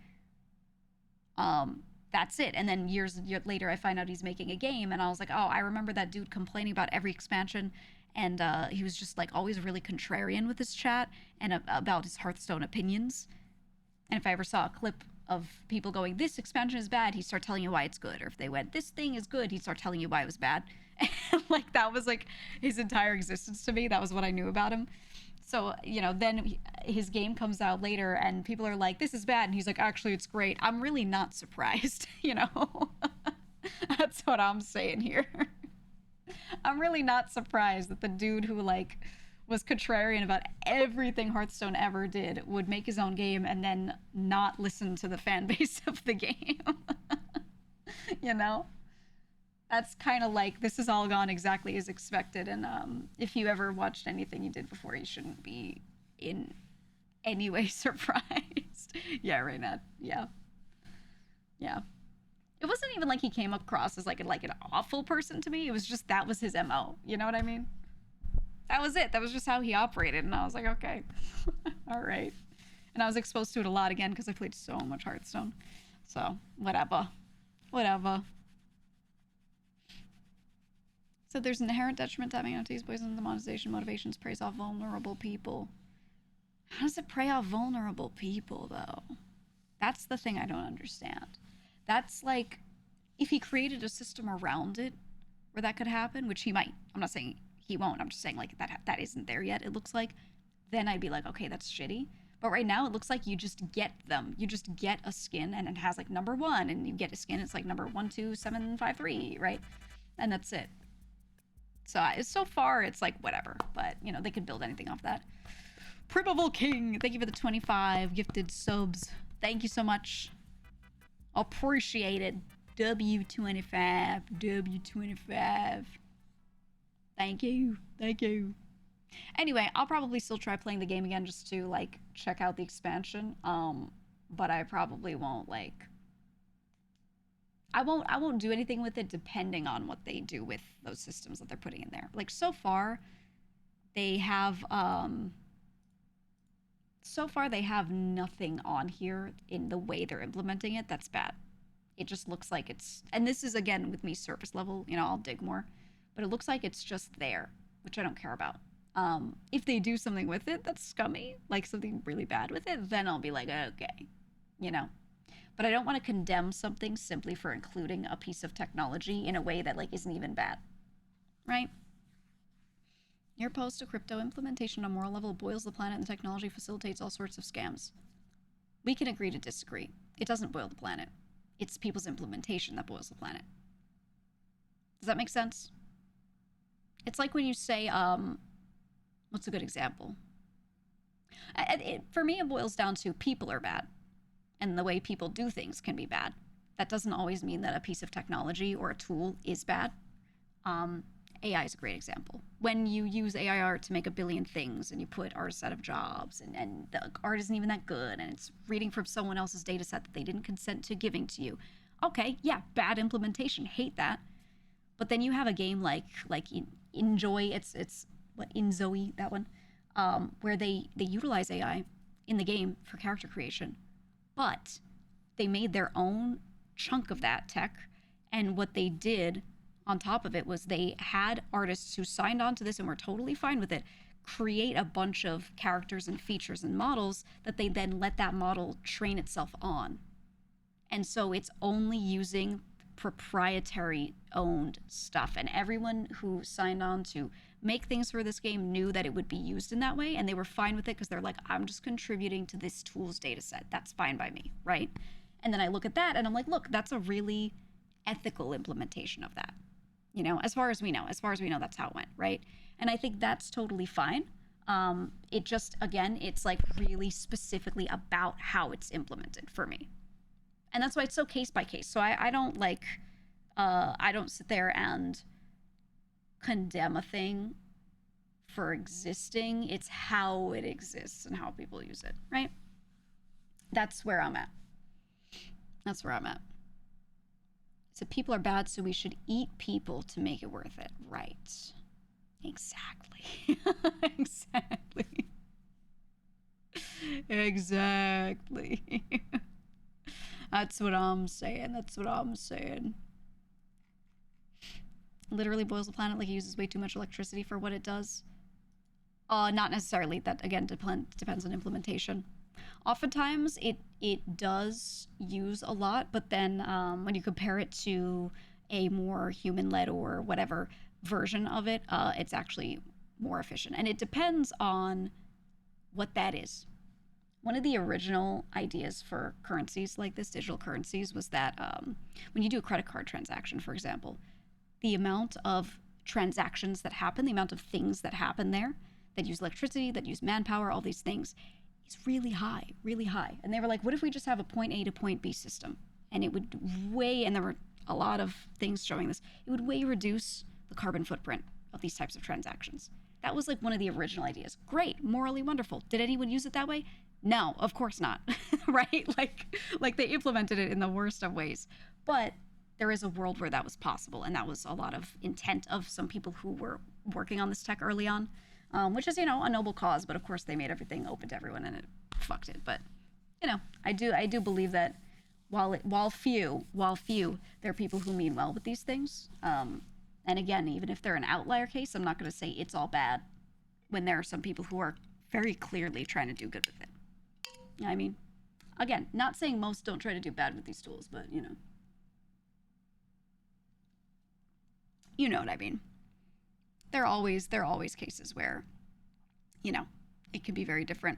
That's it. And then years later, I find out he's making a game, and I was like, oh, I remember that dude complaining about every expansion, and he was just like always really contrarian with his chat and about his Hearthstone opinions. And if I ever saw a clip of people going, this expansion is bad, he'd start telling you why it's good. Or if they went, this thing is good, he'd start telling you why it was bad. And like that was like his entire existence to me. That was what I knew about him. So, you know, then his game comes out later and people are like, this is bad. And he's like, actually, it's great. I'm really not surprised, you know? That's what I'm saying here. I'm really not surprised that the dude who, like, was contrarian about everything Hearthstone ever did would make his own game and then not listen to the fan base of the game. You know? That's kind of like, this has all gone exactly as expected, and if you ever watched anything you did before, you shouldn't be in any way surprised. Yeah, right, Nat. Yeah. It wasn't even like he came across as like an awful person to me. It was just that was his MO. You know what I mean? That was it. That was just how he operated, and I was like, okay. All right. And I was exposed to it a lot again because I played so much Hearthstone. So, whatever. So there's an inherent detriment to having NFTs poison the monetization motivations preys off vulnerable people. How does it prey off vulnerable people, though? That's the thing I don't understand. That's like, if he created a system around it where that could happen, which he might. I'm not saying he won't. I'm just saying like that isn't there yet, it looks like. Then I'd be like, okay, that's shitty. But right now it looks like you just get them. You just get a skin and it has like number 1, and you get a skin, it's like number 12753, right? And that's it. So far, it's like whatever, but you know, they could build anything off that. Primeval King, thank you for the 25 gifted subs. Thank you so much. Appreciate it. W25. Thank you. Anyway, I'll probably still try playing the game again just to like check out the expansion. But I probably won't like. I won't do anything with it depending on what they do with those systems that they're putting in there. Like so far they have nothing on here in the way they're implementing it that's bad. It just looks like it's, and this is again with me surface level, you know, I'll dig more, but it looks like it's just there, which I don't care about. If they do something with it that's scummy, like something really bad with it, then I'll be like, okay, you know. But I don't want to condemn something simply for including a piece of technology in a way that like isn't even bad, right? Your opposed to crypto implementation on a moral level boils the planet, and the technology facilitates all sorts of scams. We can agree to disagree. It doesn't boil the planet. It's people's implementation that boils the planet. Does that make sense? It's like when you say, What's a good example? For me, it boils down to people are bad, and the way people do things can be bad. That doesn't always mean that a piece of technology or a tool is bad. Um, AI is a great example. When you use AI art to make a billion things and you put artists out of jobs and the art isn't even that good and it's reading from someone else's data set that they didn't consent to giving to you. Okay, yeah, bad implementation. Hate that. But then you have a game like Enjoy, it's what Inzoe, that one, where they utilize AI in the game for character creation, but they made their own chunk of that tech, and what they did on top of it was they had artists who signed on to this and were totally fine with it create a bunch of characters and features and models that they then let that model train itself on. And so it's only using proprietary owned stuff, and everyone who signed on to make things for this game knew that it would be used in that way, and they were fine with it because they're like, I'm just contributing to this tool's data set, that's fine by me, right? And then I look at that and I'm like, look, that's a really ethical implementation of that, you know, as far as we know, that's how it went, right? And I think that's totally fine. It just, again, it's like really specifically about how it's implemented for me. And that's why it's so case by case. So I don't like, I don't sit there and condemn a thing for existing. It's how it exists and how people use it, right? That's where I'm at. That's where I'm at. So people are bad, so we should eat people to make it worth it. Right. Exactly. Exactly. Exactly. That's what I'm saying. That's what I'm saying. Literally boils the planet like it uses way too much electricity for what it does. Not necessarily. That, again, depends on implementation. Oftentimes, it does use a lot, but then when you compare it to a more human-led or whatever version of it, it's actually more efficient. And it depends on what that is. One of the original ideas for currencies like this, digital currencies, was that when you do a credit card transaction, for example, the amount of transactions that happen, the amount of things that happen there that use electricity, that use manpower, all these things, is really high, really high. And they were like, what if we just have a point A to point B system? And it would and there were a lot of things showing this, it would reduce the carbon footprint of these types of transactions. That was like one of the original ideas. Great, morally wonderful. Did anyone use it that way? No, of course not, right? Like they implemented it in the worst of ways. But there is a world where that was possible, and that was a lot of intent of some people who were working on this tech early on, which is, you know, a noble cause, but of course they made everything open to everyone and it fucked it. But, you know, I do believe that while few, there are people who mean well with these things. And again, even if they're an outlier case, I'm not going to say it's all bad when there are some people who are very clearly trying to do good with it. I mean, again, not saying most don't try to do bad with these tools, but, you know. You know what I mean. There are always cases where, you know, it can be very different.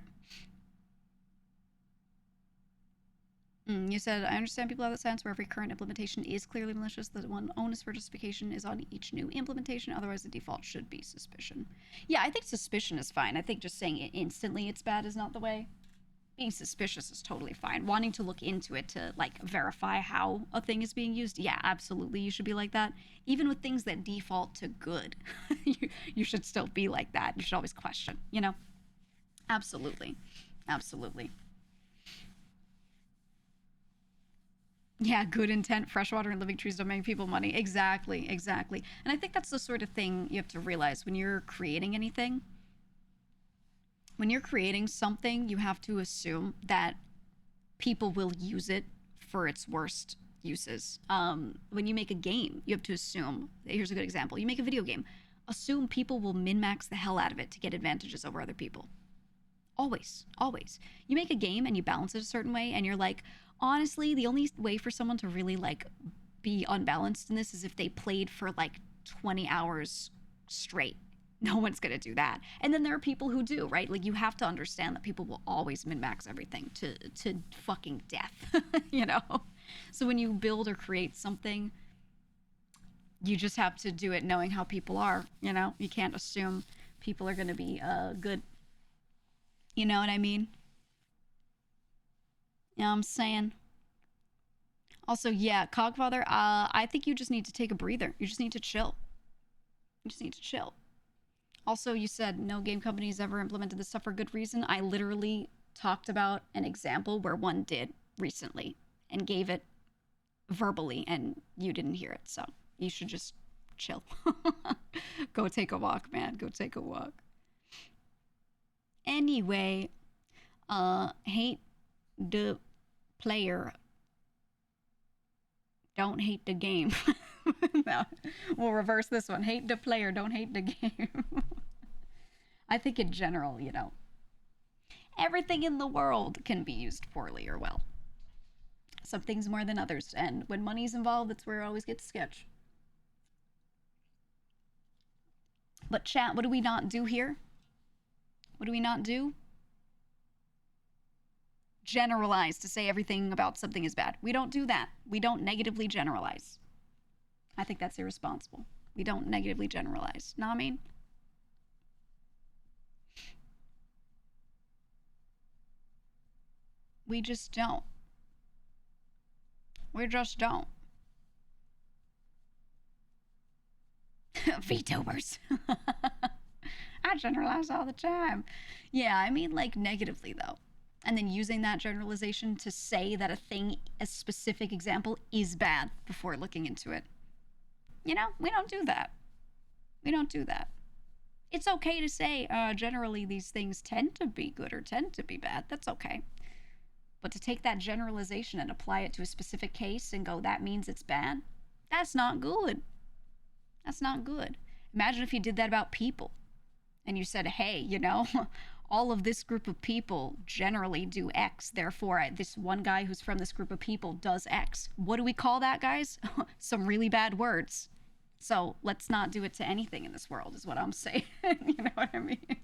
You said, I understand people have that sense where every current implementation is clearly malicious. The one onus for justification is on each new implementation. Otherwise, the default should be suspicion. Yeah, I think suspicion is fine. I think just saying it instantly it's bad is not the way. Being suspicious is totally fine. Wanting to look into it to, like, verify how a thing is being used, yeah, absolutely, you should be like that. Even with things that default to good, you should still be like that. You should always question, you know? Absolutely. Absolutely. Yeah, good intent, freshwater and living trees don't make people money. Exactly, exactly. And I think that's the sort of thing you have to realize when you're creating anything. When you're creating something, you have to assume that people will use it for its worst uses. When you make a game, you have to assume, here's a good example, you make a video game, assume people will min-max the hell out of it to get advantages over other people. Always, always. You make a game and you balance it a certain way, and you're like, honestly, the only way for someone to really, like, be unbalanced in this is if they played for, like, 20 hours straight. No one's going to do that. And then there are people who do, right? Like, you have to understand that people will always min-max everything to fucking death, you know? So when you build or create something, you just have to do it knowing how people are, you know? You can't assume people are gonna be good. You know what I mean? You know what I'm saying? Also, yeah, Cogfather, I think you just need to take a breather. You just need to chill. You just need to chill. Also, you said no game companies ever implemented this stuff for good reason. I literally talked about an example where one did recently and gave it verbally, and you didn't hear it. So you should just chill. Go take a walk, man. Go take a walk. Anyway, hate the player. Don't hate the game. No, we'll reverse this one. Hate the player, don't hate the game. I think in general, you know, everything in the world can be used poorly or well. Some things more than others. And when money's involved, that's where it always gets sketch. But chat, what do we not do here? What do we not do? Generalize to say everything about something is bad. We don't do that. We don't negatively generalize. I think that's irresponsible. We don't negatively generalize. Know what I mean? We just don't. We just don't. VTubers. I generalize all the time. Yeah, I mean like negatively though. And then using that generalization to say that a thing, a specific example, is bad before looking into it. You know, we don't do that. We don't do that. It's okay to say, generally these things tend to be good or tend to be bad. That's okay. But to take that generalization and apply it to a specific case and go, that means it's bad, that's not good. That's not good. Imagine if you did that about people and you said, hey, you know, all of this group of people generally do X. Therefore, this one guy who's from this group of people does X. What do we call that, guys? Some really bad words. So let's not do it to anything in this world, is what I'm saying. You know what I mean?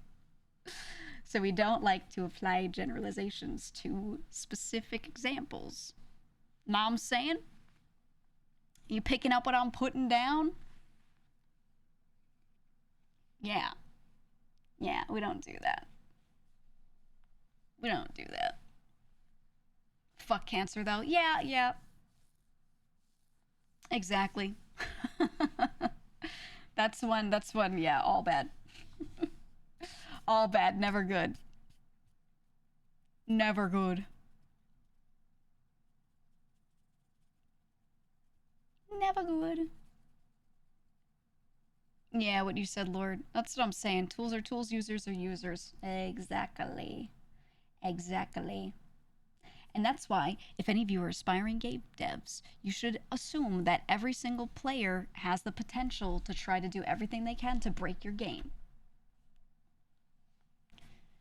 So we don't like to apply generalizations to specific examples. Know what I'm saying? You picking up what I'm putting down? Yeah. Yeah, we don't do that. We don't do that. Fuck cancer, though. Yeah, yeah. Exactly. That's one, yeah, all bad. All bad, never good. Never good. Never good. Yeah, what you said, Lord. That's what I'm saying. Tools are tools, users are users. Exactly. Exactly. And that's why, if any of you are aspiring game devs, you should assume that every single player has the potential to try to do everything they can to break your game.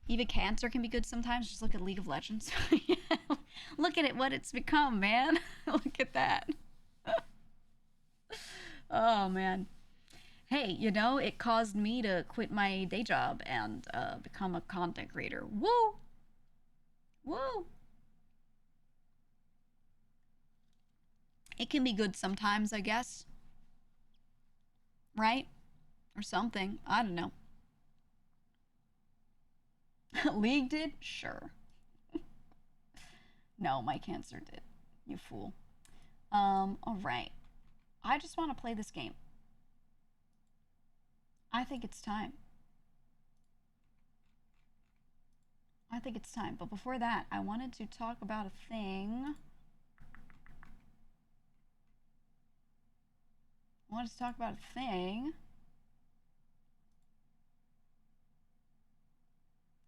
Even cancer can be good sometimes. Just look at League of Legends. Look at it, what it's become, man. Look at that. Oh, man. Hey, you know, it caused me to quit my day job and become a content creator. Woo! Woo! It can be good sometimes, I guess. Right? Or something. I don't know. League did? Sure. No, my cancer did. You fool. Alright. I just want to play this game. I think it's time. I think it's time. But before that, I wanted to talk about a thing. I wanted to talk about a thing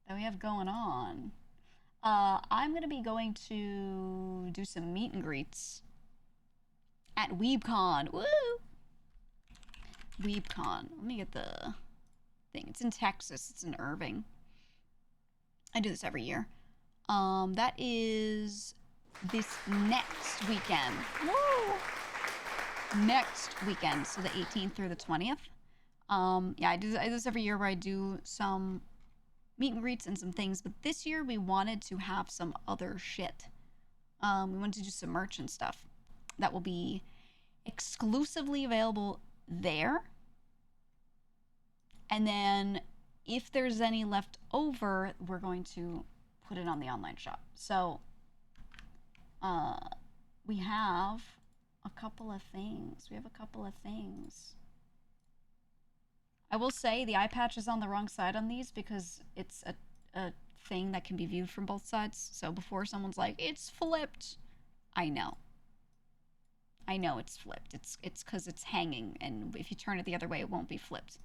that we have going on. I'm going to be going to do some meet and greets at Weebcon. Woo! Weebcon. Let me get the thing. It's in Texas. It's in Irving. I do this every year. That is this next weekend. Woo! Next weekend, so the 18th through the 20th. Yeah, I do this every year where I do some meet and greets and some things, but this year we wanted to have some other shit. We wanted to do some merch and stuff that will be exclusively available there. And then if there's any left over, we're going to put it on the online shop. So we have a couple of things. I will say the eye patch is on the wrong side on these because it's a thing that can be viewed from both sides. So before someone's like, it's flipped, I know it's flipped. It's because it's hanging, and if you turn it the other way, it won't be flipped.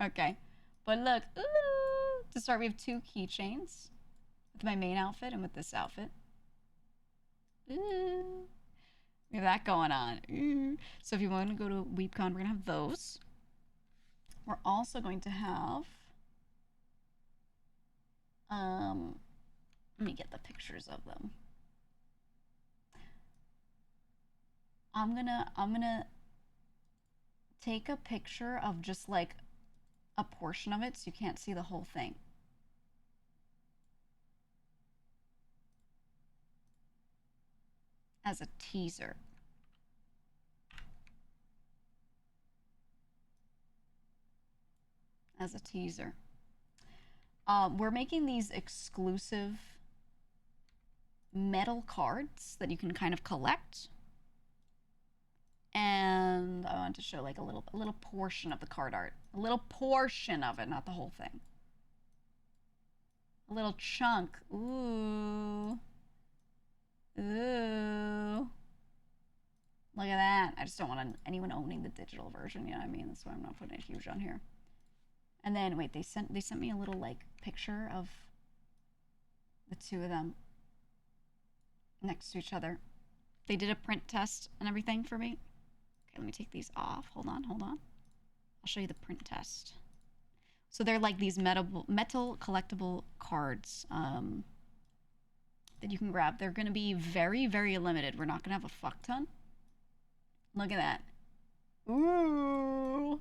Okay, but look, ooh, to start, we have 2 keychains with my main outfit and with this outfit. Ooh. We have that going on. Ooh. So if you want to go to Weebcon, we're gonna have those. We're also going to have let me get the pictures of them. I'm gonna take a picture of just like a portion of it so you can't see the whole thing. As a teaser. We're making these exclusive metal cards that you can kind of collect. And I want to show like a little portion of the card art. A little portion of it, not the whole thing. A little chunk. Ooh. Ooh. Look at that. I just don't want anyone owning the digital version, you know what I mean? That's why I'm not putting it huge on here. And then wait, they sent me a little like picture of the 2 of them next to each other. They did a print test and everything for me. Okay, let me take these off. Hold on. I'll show you the print test. So they're like these metal collectible cards that you can grab. They're going to be very, very limited. We're not going to have a fuck ton. Look at that. Ooh.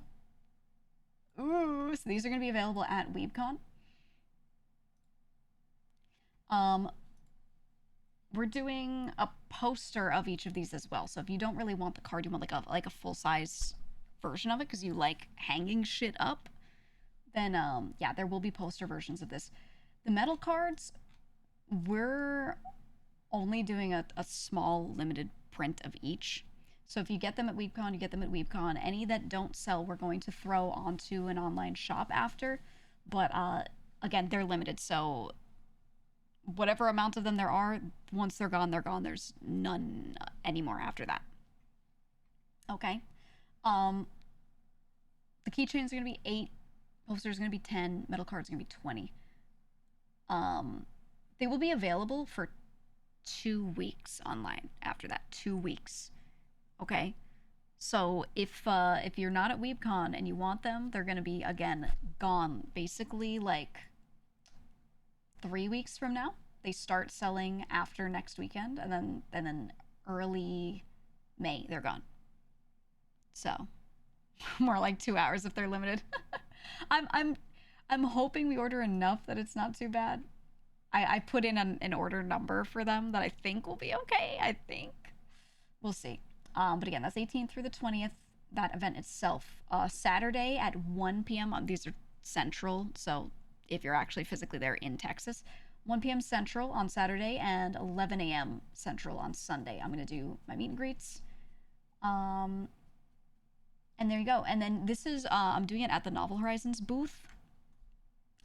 Ooh. So these are going to be available at Weebcon. We're doing a poster of each of these as well. So if you don't really want the card, you want like a full-size version of it because you like hanging shit up, then yeah, there will be poster versions of this. The metal cards, we're only doing a small limited print of each. So if you get them at Weebcon, you get them at Weebcon. Any that don't sell, we're going to throw onto an online shop after. But again, they're limited. So whatever amount of them there are, once they're gone, they're gone. There's none anymore after that. Okay. The keychains are going to be 8. Posters are going to be 10. Metal cards are going to be 20. They will be available for 2 weeks online after that. 2 weeks. Okay. So if you're not at Weebcon and you want them, they're going to be, again, gone basically like 3 weeks from now. They start selling after next weekend, and then early May they're gone. So more like 2 hours if they're limited. I'm hoping we order enough that it's not too bad. I put in an order number for them that I think will be okay. I think we'll see. But again, that's 18th through the 20th. That event itself, Saturday at 1 p.m. These are Central, so if you're actually physically there in Texas, 1 p.m. Central on Saturday and 11 a.m. Central on Sunday. I'm going to do my meet and greets. And there you go. And then this is, I'm doing it at the Novel Horizons booth.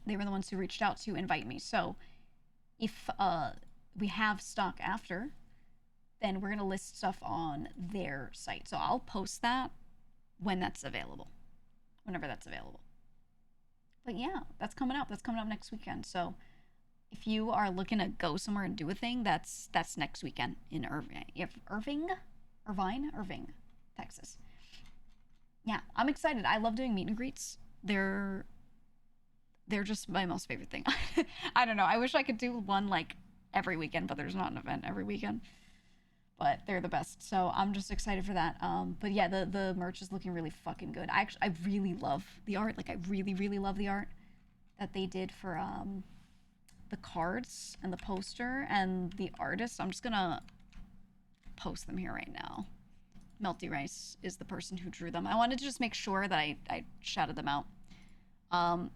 They were the ones who reached out to invite me. So if we have stock after, then we're going to list stuff on their site. So I'll post that when that's available, whenever that's available. But yeah, that's coming up. That's coming up next weekend. So if you are looking to go somewhere and do a thing, that's next weekend in Irving, Texas. Yeah, I'm excited. I love doing meet and greets. They're just my most favorite thing. I don't know. I wish I could do one like every weekend, but there's not an event every weekend. But they're the best, so I'm just excited for that. But yeah, the merch is looking really fucking good. I really love the art. Like I really love the art that they did for the cards and the poster and the artist. I'm just gonna post them here right now. Melty Rice is the person who drew them. I wanted to just make sure that I shouted them out. Um,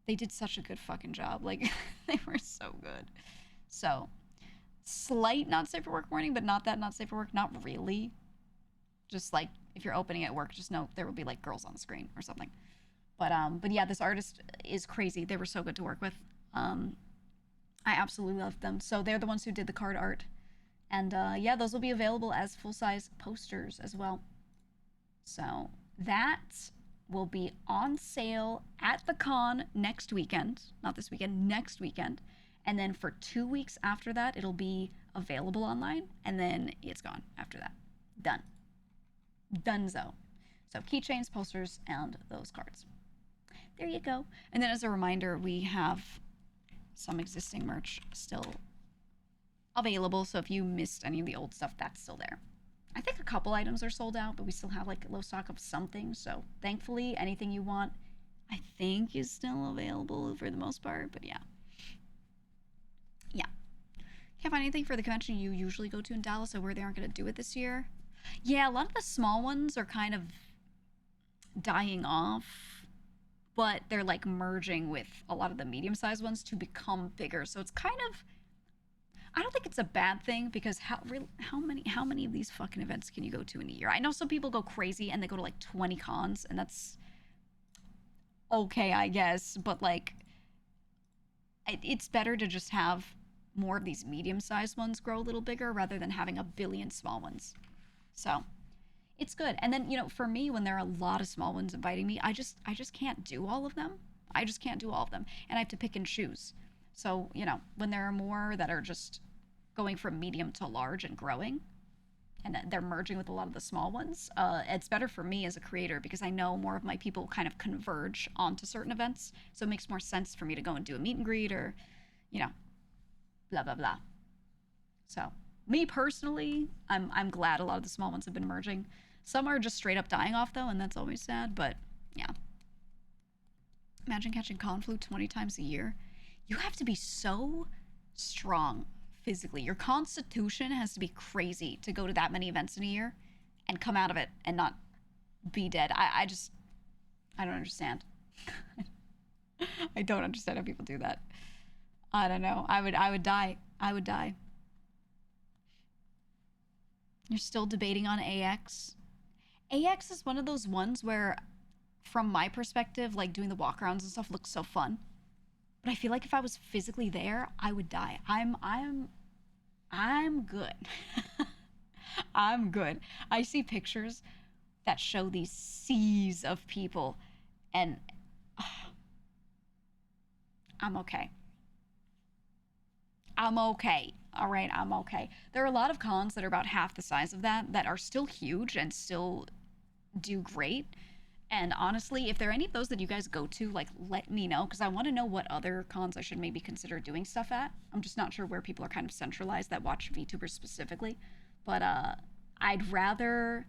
they did such a good fucking job. Like, they were so good. So, slight not safe for work warning, but not that not safe for work. Not really. Just like if you're opening at work, just know there will be like girls on the screen or something. But yeah, this artist is crazy. They were so good to work with. I absolutely loved them. So they're the ones who did the card art, and yeah, those will be available as full size posters as well. So that will be on sale at the con next weekend. Not this weekend, next weekend. And then for 2 weeks after that, it'll be available online. And then it's gone after that. Done. Dunzo. So keychains, posters, and those cards. There you go. And then as a reminder, we have some existing merch still available. So if you missed any of the old stuff, that's still there. I think a couple items are sold out, but we still have like low stock of something. So thankfully, anything you want, I think is still available for the most part. But yeah. Yeah. Can't find anything for the convention you usually go to in Dallas, so where they aren't going to do it this year. Yeah, a lot of the small ones are kind of dying off, but they're like merging with a lot of the medium-sized ones to become bigger. So it's kind of, I don't think it's a bad thing, because how many of these fucking events can you go to in a year? I know some people go crazy and they go to like 20 cons, and that's okay, I guess, but like it's better to just have more of these medium-sized ones grow a little bigger rather than having a billion small ones. So it's good. And then, for me, when there are a lot of small ones inviting me, I just can't do all of them. I just can't do all of them, and I have to pick and choose. So, when there are more that are just going from medium to large and growing, and they're merging with a lot of the small ones, it's better for me as a creator, because I know more of my people kind of converge onto certain events. So it makes more sense for me to go and do a meet and greet, or, blah, blah, blah. So me personally, I'm glad a lot of the small ones have been merging. Some are just straight up dying off though, and that's always sad, but yeah. Imagine catching Conflu 20 times a year. You have to be so strong physically. Your constitution has to be crazy to go to that many events in a year and come out of it and not be dead. I don't understand. I don't understand how people do that. I don't know. I would die. I would die. You're still debating on AX. AX is one of those ones where, from my perspective, like doing the walkarounds and stuff looks so fun. But I feel like if I was physically there, I would die. I'm good. I'm good. I see pictures that show these seas of people, and I'm okay. I'm okay. All right, I'm okay. There are a lot of cons that are about half the size of that are still huge and still do great. And honestly, if there are any of those that you guys go to, like, let me know, because I want to know what other cons I should maybe consider doing stuff at. I'm just not sure where people are kind of centralized that watch VTubers specifically. But I'd rather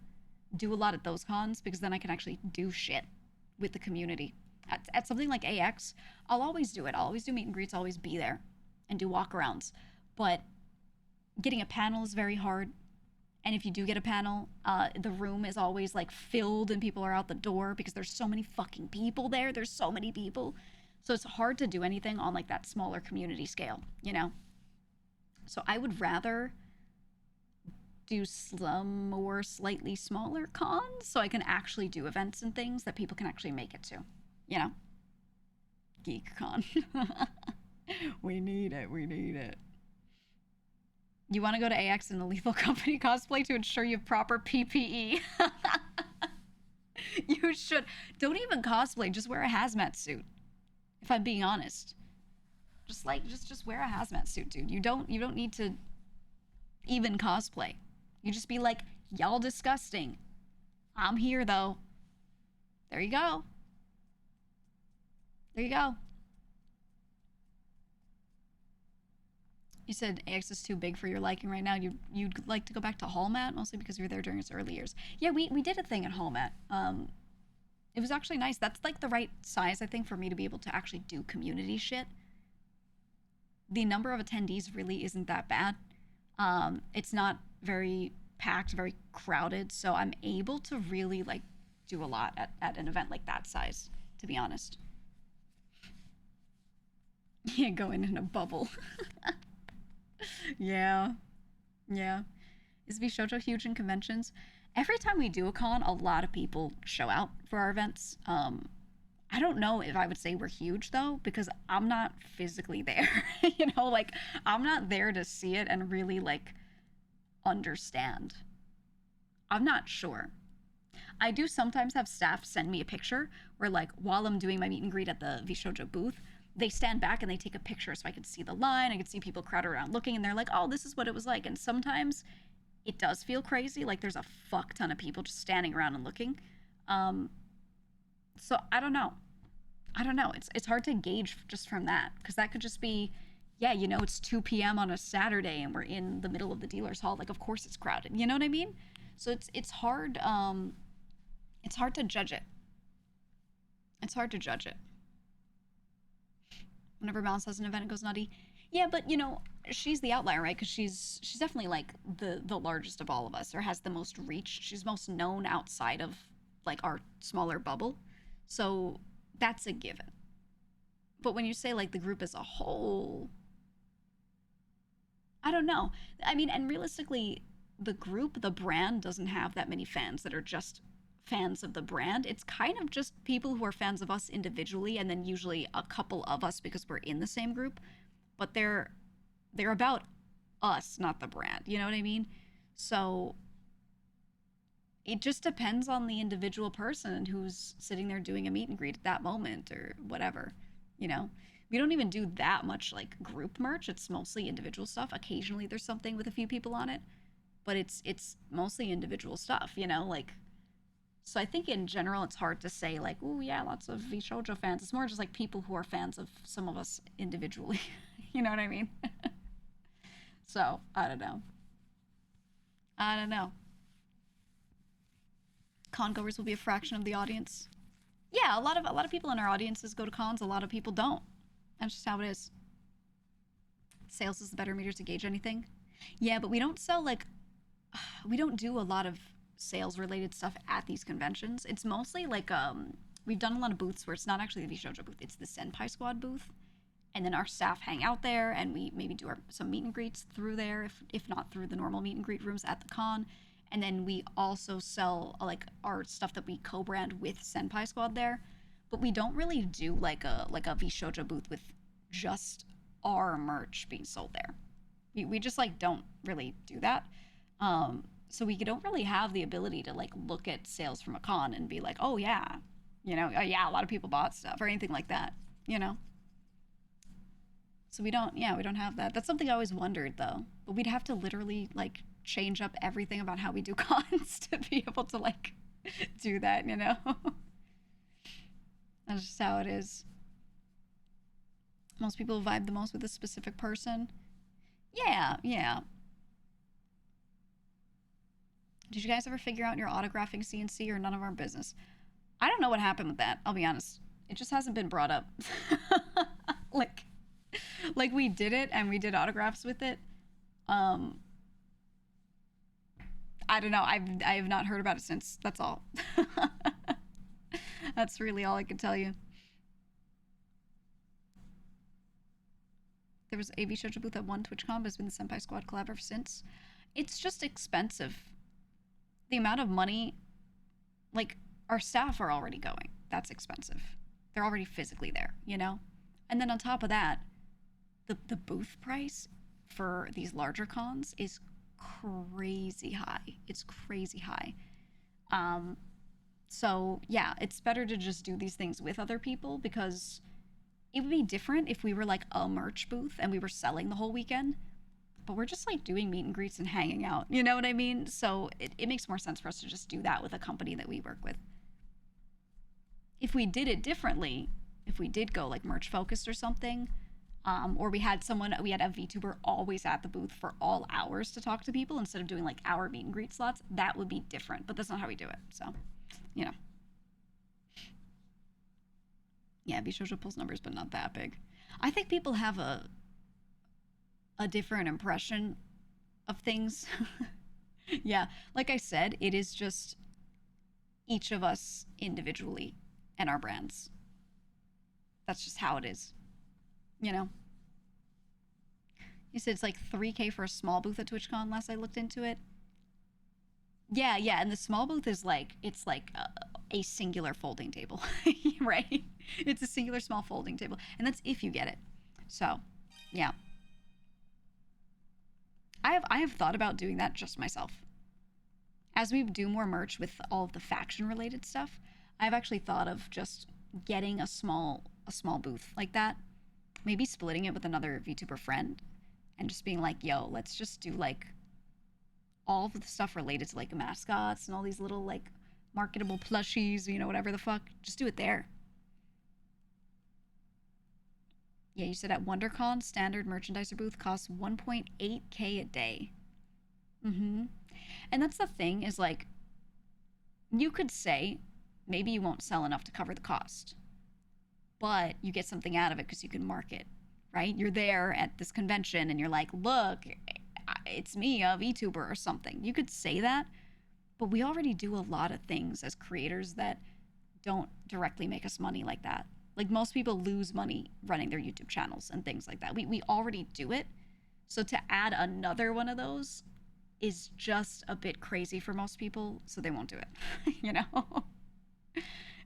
do a lot at those cons, because then I can actually do shit with the community. At something like AX, I'll always do it. I'll always do meet and greets, I'll always be there and do walkarounds. But getting a panel is very hard. And if you do get a panel, the room is always like filled and people are out the door because there's so many fucking people there. There's so many people. So it's hard to do anything on like that smaller community scale, So I would rather do some more slightly smaller cons so I can actually do events and things that people can actually make it to, GeekCon. We need it. We need it. You want to go to AX in the Lethal Company cosplay to ensure you have proper PPE. You should. Don't even cosplay. Just wear a hazmat suit. If I'm being honest. Just wear a hazmat suit, dude. You don't need to even cosplay. You just be like, y'all disgusting. I'm here though. There you go. There you go. You said AX is too big for your liking right now. You'd like to go back to Hallmat, mostly because you were there during its early years. Yeah, we did a thing at Hallmat. It was actually nice. That's like the right size, I think, for me to be able to actually do community shit. The number of attendees really isn't that bad. It's not very packed, very crowded, so I'm able to really like do a lot at an event like that size, to be honest. Yeah, going in a bubble. Yeah, yeah. Is Vishojo huge in conventions? Every time we do a con, a lot of people show out for our events. I don't know if I would say we're huge though, because I'm not physically there. Like I'm not there to see it and really like understand. I'm not sure. I do sometimes have staff send me a picture where, like, while I'm doing my meet and greet at the Vishojo booth, they stand back and they take a picture so I can see the line. I can see people crowded around looking, and they're like, oh, this is what it was like. And sometimes it does feel crazy. Like, there's a fuck ton of people just standing around and looking. Um, so I don't know. I don't know. It's hard to gauge just from that because that could just be, yeah, it's 2 p.m. on a Saturday and we're in the middle of the dealer's hall. Like, of course it's crowded. You know what I mean? So it's hard. It's hard to judge it. It's hard to judge it. Whenever Balance has an event, it goes nutty. Yeah, but she's the outlier, right? Because she's definitely like the largest of all of us, or has the most reach. She's most known outside of like our smaller bubble, so that's a given. But when you say like the group as a whole, I don't know. I mean, and realistically, the group, the brand, doesn't have that many fans that are just fans of the brand. It's kind of just people who are fans of us individually, and then usually a couple of us because we're in the same group. But they're about us, not the brand. You know what I mean? So it just depends on the individual person who's sitting there doing a meet and greet at that moment or whatever. You know, we don't even do that much like group merch. It's mostly individual stuff. Occasionally there's something with a few people on it, but it's mostly individual stuff. Like so I think in general it's hard to say like, oh yeah, lots of Shoujo fans. It's more just like people who are fans of some of us individually. You know what I mean? So I don't know. I don't know. Con goers will be a fraction of the audience. Yeah, a lot of people in our audiences go to cons. A lot of people don't. That's just how it is. Sales is the better meter to gauge anything. Yeah, but we don't sell like we don't do a lot of sales related stuff at these conventions. It's mostly like we've done a lot of booths where it's not actually the Shoujo booth, it's the Senpai Squad booth. And then our staff hang out there and we maybe do some meet and greets through there if not through the normal meet and greet rooms at the con. And then we also sell like our stuff that we co-brand with Senpai Squad there. But we don't really do like a Vishojo booth with just our merch being sold there. We just like don't really do that. So we don't really have the ability to like look at sales from a con and be like, oh yeah, yeah, a lot of people bought stuff or anything like that, you know. So we don't have that. That's something I always wondered though. But we'd have to literally like change up everything about how we do cons to be able to like do that, you know. That's just how it is. Most people vibe the most with a specific person. Yeah, yeah. Did you guys ever figure out your autographing CNC or none of our business? I don't know what happened with that. I'll be honest. It just hasn't been brought up. like, like we did it and we did autographs with it. Um, I don't know. I have not heard about it since. That's all. That's really all I can tell you. There was a AV Shoujo booth at one TwitchCon, but has been the Senpai Squad collab ever since. It's just expensive. The amount of money, like, our staff are already going. That's expensive. They're already physically there, you know? And then on top of that, the booth price for these larger cons is crazy high. It's crazy high. Um, so yeah, it's better to just do these things with other people because it would be different if we were like a merch booth and we were selling the whole weekend. But we're just like doing meet and greets and hanging out. You know what I mean? So it makes more sense for us to just do that with a company that we work with. If we did it differently, if we did go like merch focused or something, or we had a VTuber always at the booth for all hours to talk to people instead of doing like hour meet and greet slots, that would be different. But that's not how we do it. So, you know. Yeah, Bishojo pulls numbers, but not that big. I think people have a different impression of things. Yeah, like I said, it is just each of us individually and our brands. That's just how it is. You know, you said it's like 3K for a small booth at TwitchCon last I looked into it. Yeah, yeah, and the small booth is like it's like a singular folding table, right? It's a singular small folding table, and that's if you get it. So, yeah, I have thought about doing that just myself. As we do more merch with all of the faction related stuff, I've actually thought of just getting a small booth like that, maybe splitting it with another VTuber friend, and just being like, "Yo, let's just do like all of the stuff related to like mascots and all these little like marketable plushies, whatever the fuck. Just do it there." Yeah, you said at WonderCon, standard merchandiser booth costs 1.8K a day. Mm-hmm. And that's the thing is like, you could say maybe you won't sell enough to cover the cost, but you get something out of it because you can market, right? You're there at this convention and you're like, look, it's me, a VTuber or something. You could say that, but we already do a lot of things as creators that don't directly make us money like that. Like most people lose money running their YouTube channels and things like that. We already do it. So to add another one of those is just a bit crazy for most people, so they won't do it. you know?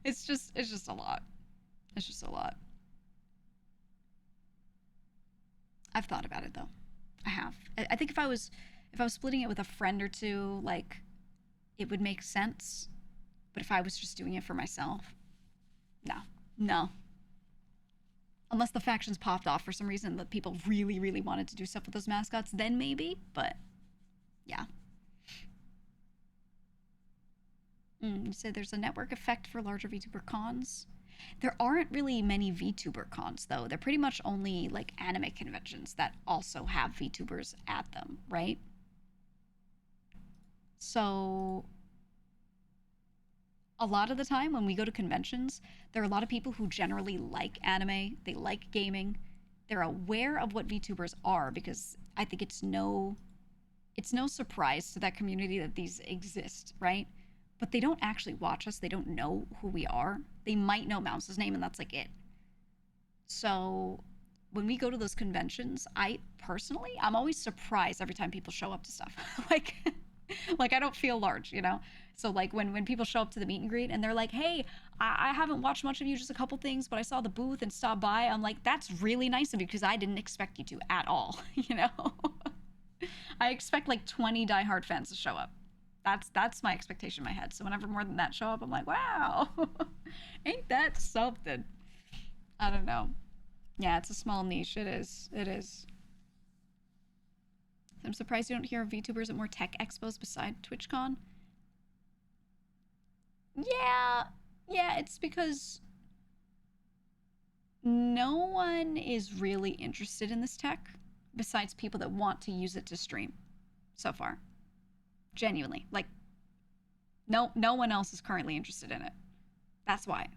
It's just a lot. It's just a lot. I've thought about it though. I have. I think if I was splitting it with a friend or two, like it would make sense. But if I was just doing it for myself, no. No. Unless the factions popped off for some reason that people really, really wanted to do stuff with those mascots, then maybe. But yeah. You said there's a network effect for larger VTuber cons. There aren't really many VTuber cons though. They're pretty much only like anime conventions that also have VTubers at them, right? So a lot of the time when we go to conventions, there are a lot of people who generally like anime, they like gaming. They're aware of what VTubers are because I think it's no surprise to that community that these exist, right? But they don't actually watch us. They don't know who we are. They might know Mouse's name and that's like it. So when we go to those conventions, I'm always surprised every time people show up to stuff. like like I don't feel large. So like when people show up to the meet and greet and they're like, "Hey, I haven't watched much of you, just a couple things, but I saw the booth and stopped by." I'm like, "That's really nice of you because I didn't expect you to at all." you know. I expect like 20 diehard fans to show up. That's my expectation in my head. So whenever more than that show up, I'm like, "Wow, ain't that something?" I don't know. Yeah, it's a small niche. It is. It is. I'm surprised you don't hear of VTubers at more tech expos beside TwitchCon. Yeah, yeah, it's because no one is really interested in this tech besides people that want to use it to stream so far. Genuinely. Like no one else is currently interested in it. That's why.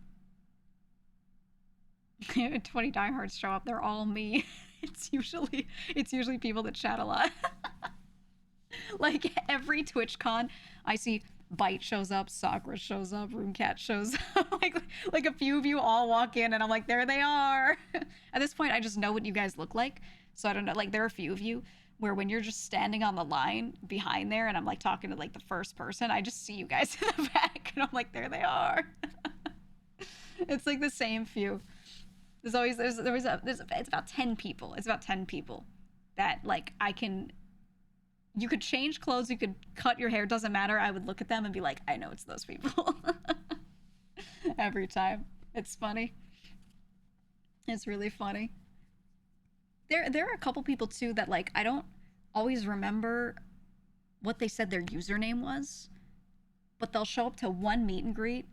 20 diehards show up, they're all me. It's usually people that chat a lot. Like every TwitchCon, I see Bite shows up, Sakura shows up, Roomcat shows up. like a few of you all walk in, and I'm like, there they are. At this point, I just know what you guys look like, so I don't know. Like there are a few of you where when you're just standing on the line behind there, and I'm like talking to like the first person, I just see you guys in the back, and I'm like, there they are. It's like the same few. It's about 10 people. It's about 10 people that like you could change clothes, you could cut your hair, doesn't matter. I would look at them and be like, I know it's those people. Every time. It's funny. It's really funny. There are a couple people too that like I don't always remember what they said their username was, but they'll show up to one meet and greet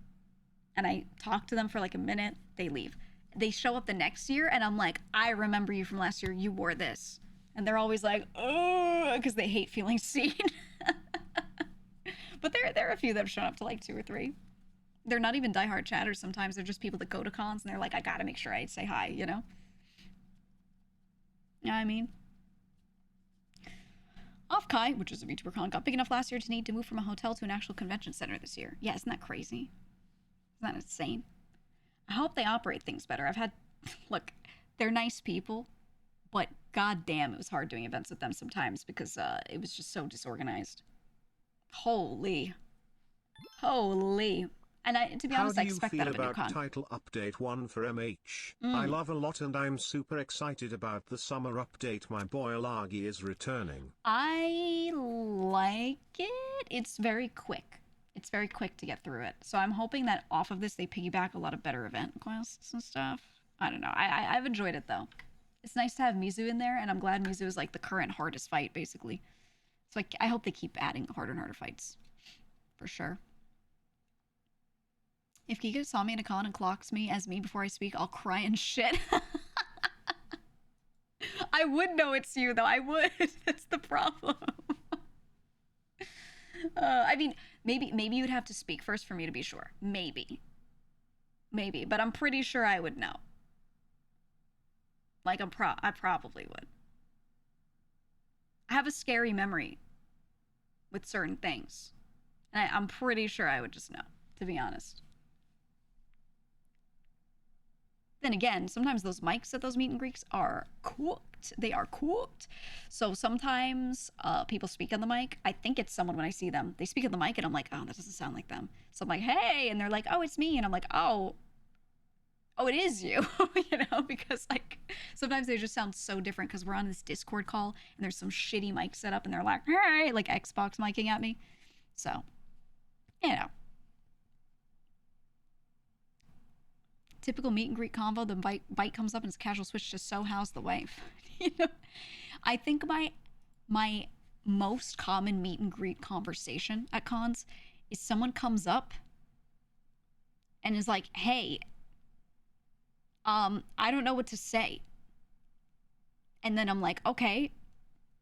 and I talk to them for like a minute, they leave. They show up the next year and I'm like, I remember you from last year, you wore this. And they're always like, oh, because they hate feeling seen. But there are a few that have shown up to like two or three. They're not even diehard chatters sometimes. They're just people that go to cons and they're like, I gotta make sure I say hi. You know what I mean? Off Kai, which is a VTuber con, got big enough last year to need to move from a hotel to an actual convention center this year. Yeah, isn't that crazy? Isn't that insane? I hope they operate things better. Look, they're nice people, but goddamn, it was hard doing events with them sometimes because it was just so disorganized. Holy. Holy. And to be honest, I expect that of a new con. How do you feel about title update 1 for MH? Mm. I love a lot and I'm super excited about the summer update. My boy Lagi is returning. I like it. It's very quick. It's very quick to get through it. So I'm hoping that off of this they piggyback a lot of better event quests and stuff. I don't know. I've enjoyed it though. It's nice to have Mizu in there, and I'm glad Mizu is like the current hardest fight, basically. So I hope they keep adding harder and harder fights. For sure. If GEEGA saw me in a con and clocks me as me before I speak, I'll cry and shit. I would know it's you, though. I would. That's the problem. I mean, maybe you'd have to speak first for me to be sure. Maybe. But I'm pretty sure I would know. Like, I probably would. I have a scary memory with certain things. And I'm pretty sure I would just know, to be honest. Then again, sometimes those mics at those meet and greets are cooked. They are cooked. So sometimes people speak on the mic. I think it's someone when I see them. They speak on the mic and I'm like, oh, that doesn't sound like them. So I'm like, hey. And they're like, oh, it's me. And I'm like, oh, it is you. You know, because like sometimes they just sound so different because we're on this Discord call and there's some shitty mic set up and they're like, hey, like Xbox micing at me. So, you know. Typical meet and greet convo, the bite comes up and it's casual switch to so how's the wife. You know, I think my most common meet and greet conversation at cons is someone comes up and is like, hey, I don't know what to say. And then I'm like, okay,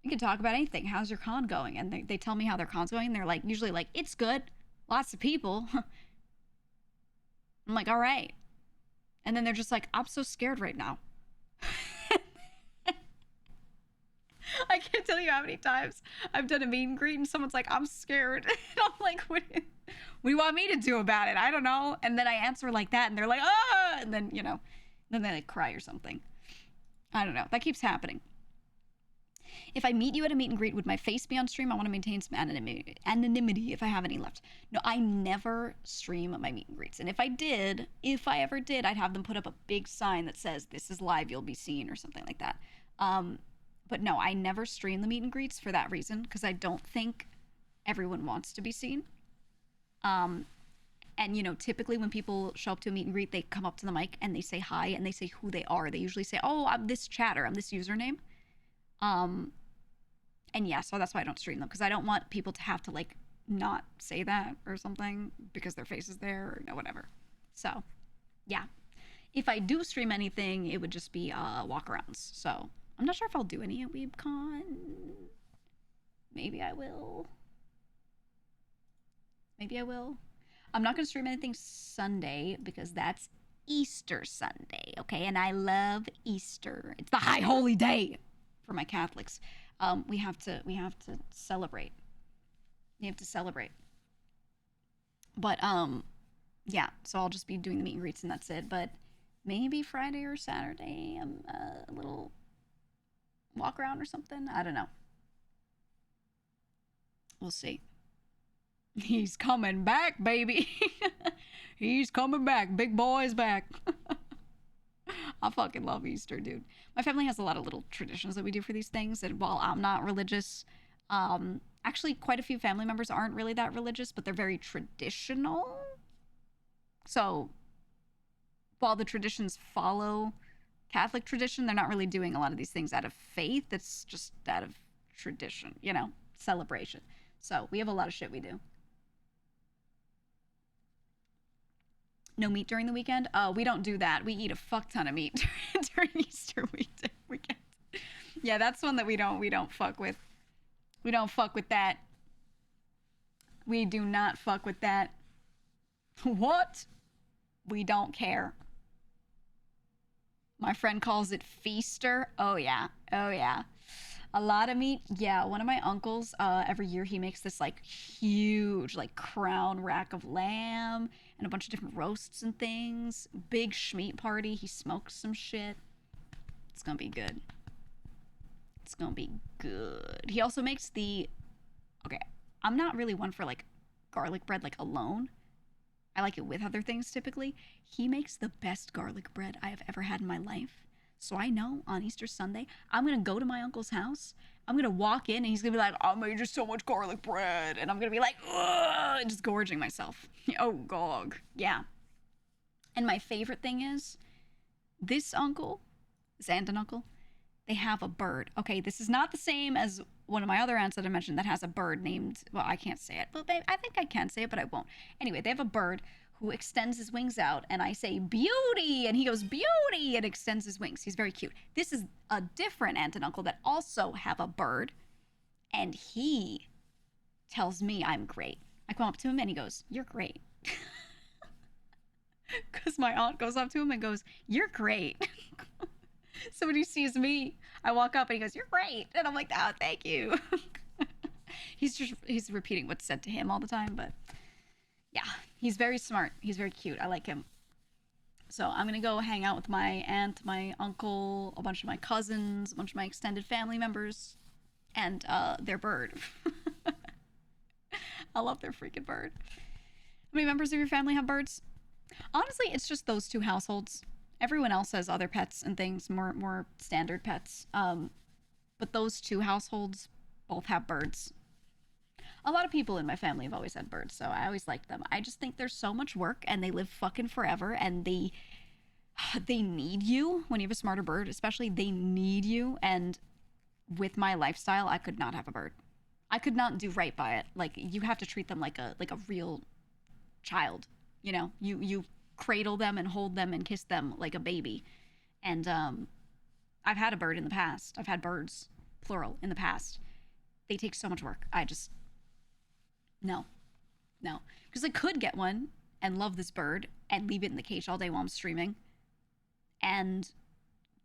you can talk about anything. How's your con going? And they tell me how their con's going. And they're like, usually like, it's good. Lots of people. I'm like, all right. And then they're just like, I'm so scared right now. I can't tell you how many times I've done a meet and greet and someone's like, I'm scared. And I'm like, what do you want me to do about it? I don't know. And then I answer like that and they're like, ah! And then, you know, then they like cry or something. I don't know. That keeps happening. If I meet you at a meet and greet, would my face be on stream? I want to maintain some anonymity if I have any left. No, I never stream my meet and greets. And if I ever did, I'd have them put up a big sign that says, this is live, you'll be seen, or something like that. But no, I never stream the meet and greets for that reason, because I don't think everyone wants to be seen. And, you know, typically when people show up to a meet and greet, they come up to the mic and they say hi and they say who they are. They usually say, oh, I'm this chatter, I'm this username. And yeah, so that's why I don't stream them, because I don't want people to have to like not say that or something because their face is there or you know, whatever. So yeah, if I do stream anything, it would just be walkarounds. So I'm not sure if I'll do any at Weebcon. Maybe I will. I'm not gonna stream anything Sunday because that's Easter Sunday, okay? And I love Easter. It's the high holy day for my Catholics. We have to celebrate. You have to celebrate. But yeah, so I'll just be doing the meet and greets and that's it. But maybe Friday or Saturday, a little walk around or something. I don't know. We'll see. He's coming back, baby. He's coming back. Big boy's back. I fucking love Easter, dude. My family has a lot of little traditions that we do for these things. And while I'm not religious, actually quite a few family members aren't really that religious, but they're very traditional. So while the traditions follow Catholic tradition, they're not really doing a lot of these things out of faith. It's just out of tradition, you know, celebration. So we have a lot of shit we do. No meat during the weekend? We don't do that. We eat a fuck ton of meat during Easter weekend. Yeah, that's one that we don't fuck with. We don't fuck with that. We do not fuck with that. What? We don't care. My friend calls it Feaster. Oh yeah. A lot of meat. Yeah, one of my uncles, every year he makes this like huge like crown rack of lamb and a bunch of different roasts and things. Big schmeat party. He smokes some shit. It's gonna be good. It's gonna be good. He also makes the. Okay, I'm not really one for like garlic bread like alone. I like it with other things typically. He makes the best garlic bread I have ever had in my life. So I know on Easter Sunday, I'm gonna go to my uncle's house. I'm gonna walk in and he's gonna be like, I made just so much garlic bread. And I'm gonna be like, ugh, just gorging myself. Oh, gog. Yeah. And my favorite thing is this uncle, this aunt and uncle, they have a bird. Okay, this is not the same as one of my other aunts that I mentioned that has a bird named, well, I can't say it, but I think I can say it, but I won't. Anyway, they have a bird who extends his wings out, and I say, beauty, and he goes, beauty, and extends his wings. He's very cute. This is a different aunt and uncle that also have a bird, and he tells me I'm great. I come up to him, and he goes, you're great. Because my aunt goes up to him and goes, you're great. So when he sees me, I walk up and he goes, you're great. And I'm like, oh, thank you. He's repeating what's said to him all the time. But yeah, he's very smart. He's very cute. I like him. So I'm going to go hang out with my aunt, my uncle, a bunch of my cousins, a bunch of my extended family members, and their bird. I love their freaking bird. How many members of your family have birds? Honestly, it's just those two households. Everyone else has other pets and things, more standard pets. But those two households both have birds. A lot of people in my family have always had birds, so I always liked them. I just think there's so much work, and they live fucking forever, and they need you when you have a smarter bird. Especially, they need you. And with my lifestyle, I could not have a bird. I could not do right by it. Like, you have to treat them like a real child. You know, you cradle them and hold them and kiss them like a baby. And I've had a bird in the past. I've had birds, plural, in the past. They take so much work. I just, no. Because I could get one and love this bird and leave it in the cage all day while I'm streaming and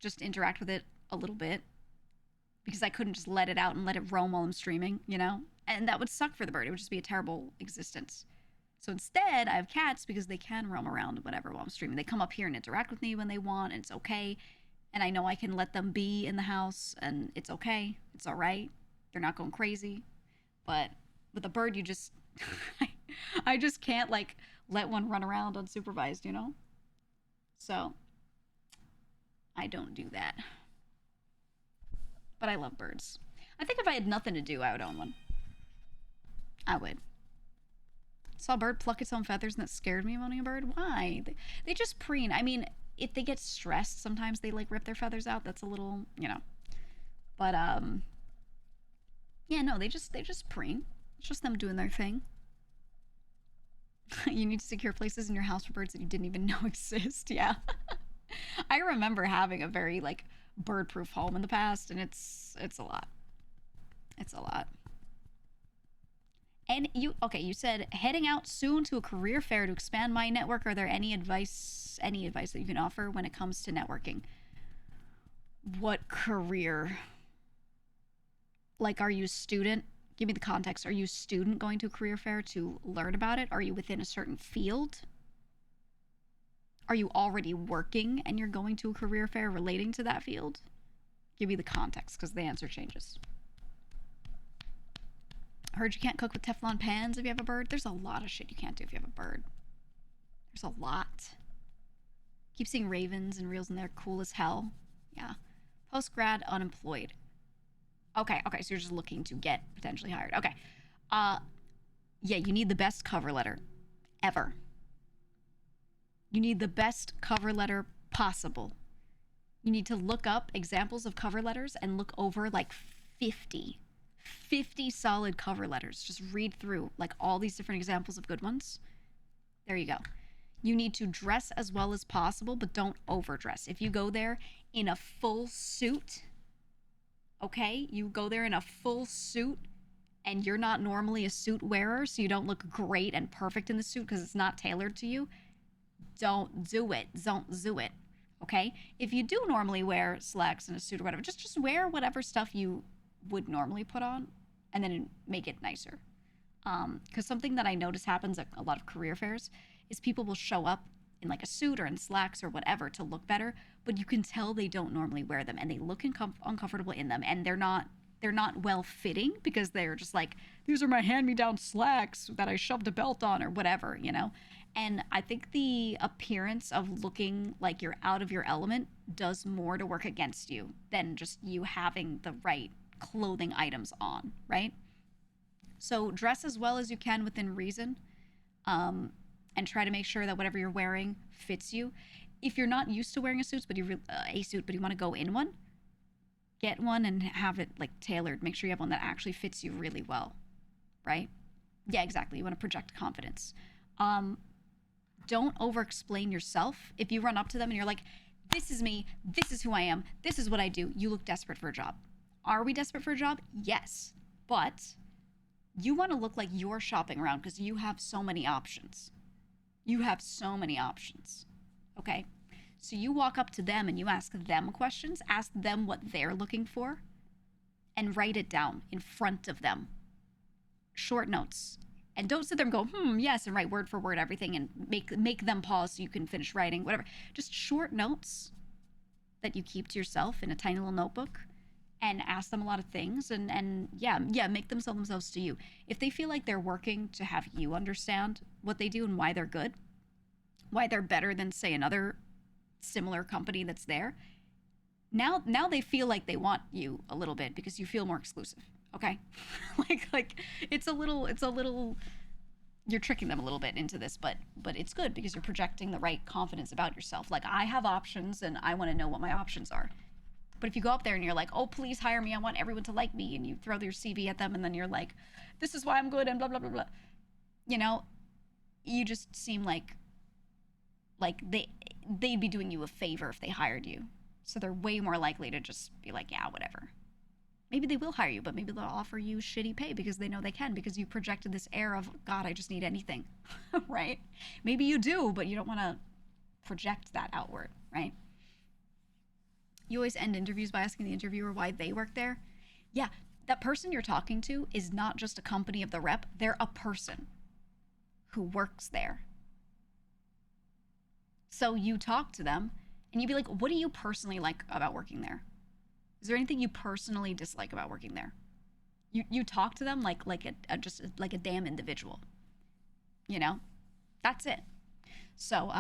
just interact with it a little bit, because I couldn't just let it out and let it roam while I'm streaming, you know? And that would suck for the bird. It would just be a terrible existence. So instead, I have cats because they can roam around whatever while I'm streaming. They come up here and interact with me when they want, and it's okay. And I know I can let them be in the house, and it's okay. It's all right. They're not going crazy. But with a bird, you just... I just can't, like, let one run around unsupervised, you know? So, I don't do that. But I love birds. I think if I had nothing to do, I would own one. I would. Saw a bird pluck its own feathers and that scared me of owning a bird. Why? They just preen. I mean, if they get stressed, sometimes they like rip their feathers out. That's a little, you know. But yeah, no, they just preen. It's just them doing their thing. You need to secure places in your house for birds that you didn't even know exist. Yeah. I remember having a very like bird-proof home in the past, and it's a lot. It's a lot. And you said heading out soon to a career fair to expand my network. Are there any advice that you can offer when it comes to networking? What career? Like, are you a student? Give me the context. Are you a student going to a career fair to learn about it? Are you within a certain field? Are you already working and you're going to a career fair relating to that field? Give me the context, because the answer changes. Heard you can't cook with Teflon pans if you have a bird. There's a lot of shit you can't do if you have a bird. There's a lot. Keep seeing ravens and reels in there. Cool as hell. Yeah. Post-grad, unemployed. Okay, so you're just looking to get potentially hired. Okay. Yeah, you need the best cover letter ever. You need the best cover letter possible. You need to look up examples of cover letters and look over like 50 solid cover letters. Just read through like all these different examples of good ones. There you go. You need to dress as well as possible, but don't overdress. If you go there in a full suit, okay, you go there in a full suit and you're not normally a suit wearer, so you don't look great and perfect in the suit because it's not tailored to you, don't do it. Don't do it. Okay? If you do normally wear slacks and a suit or whatever, just wear whatever stuff you would normally put on and then make it nicer. Because something that I notice happens at a lot of career fairs is people will show up in like a suit or in slacks or whatever to look better, but you can tell they don't normally wear them and they look uncomfortable in them, and they're not well fitting because they're just like, these are my hand-me-down slacks that I shoved a belt on or whatever, you know? And I think the appearance of looking like you're out of your element does more to work against you than just you having the right clothing items on, right? So dress as well as you can within reason, and try to make sure that whatever you're wearing fits you. If you're not used to wearing a suit, but you want to go in one, get one and have it like tailored. Make sure you have one that actually fits you really well, right? Yeah, exactly. You want to project confidence. Don't over explain yourself. If you run up to them and you're like, this is me, this is who I am, this is what I do, you look desperate for a job. Are we desperate for a job? Yes. But you want to look like you're shopping around because you have so many options. You have so many options. Okay? So you walk up to them and you ask them questions, ask them what they're looking for, and write it down in front of them. Short notes. And don't sit there and go, yes, and write word for word everything and make them pause so you can finish writing, whatever. Just short notes that you keep to yourself in a tiny little notebook, and ask them a lot of things, and make them sell themselves to you. If they feel like they're working to have you understand what they do and why they're good, why they're better than, say, another similar company that's there, now they feel like they want you a little bit because you feel more exclusive. Okay? like it's a little you're tricking them a little bit into this, but it's good because you're projecting the right confidence about yourself. Like, I have options and I want to know what my options are. But if you go up there and you're like, oh, please hire me, I want everyone to like me, and you throw your CV at them, and then you're like, this is why I'm good, and blah, blah, blah, blah. You know, you just seem like they'd be doing you a favor if they hired you. So they're way more likely to just be like, yeah, whatever. Maybe they will hire you, but maybe they'll offer you shitty pay because they know they can, because you projected this air of, God, I just need anything, right? Maybe you do, but you don't want to project that outward, right? You always end interviews by asking the interviewer why they work there. Yeah, that person you're talking to is not just a company of the rep. They're a person who works there. So you talk to them and you'd be like, what do you personally like about working there? Is there anything you personally dislike about working there? You talk to them like just like a damn individual. You know? That's it. So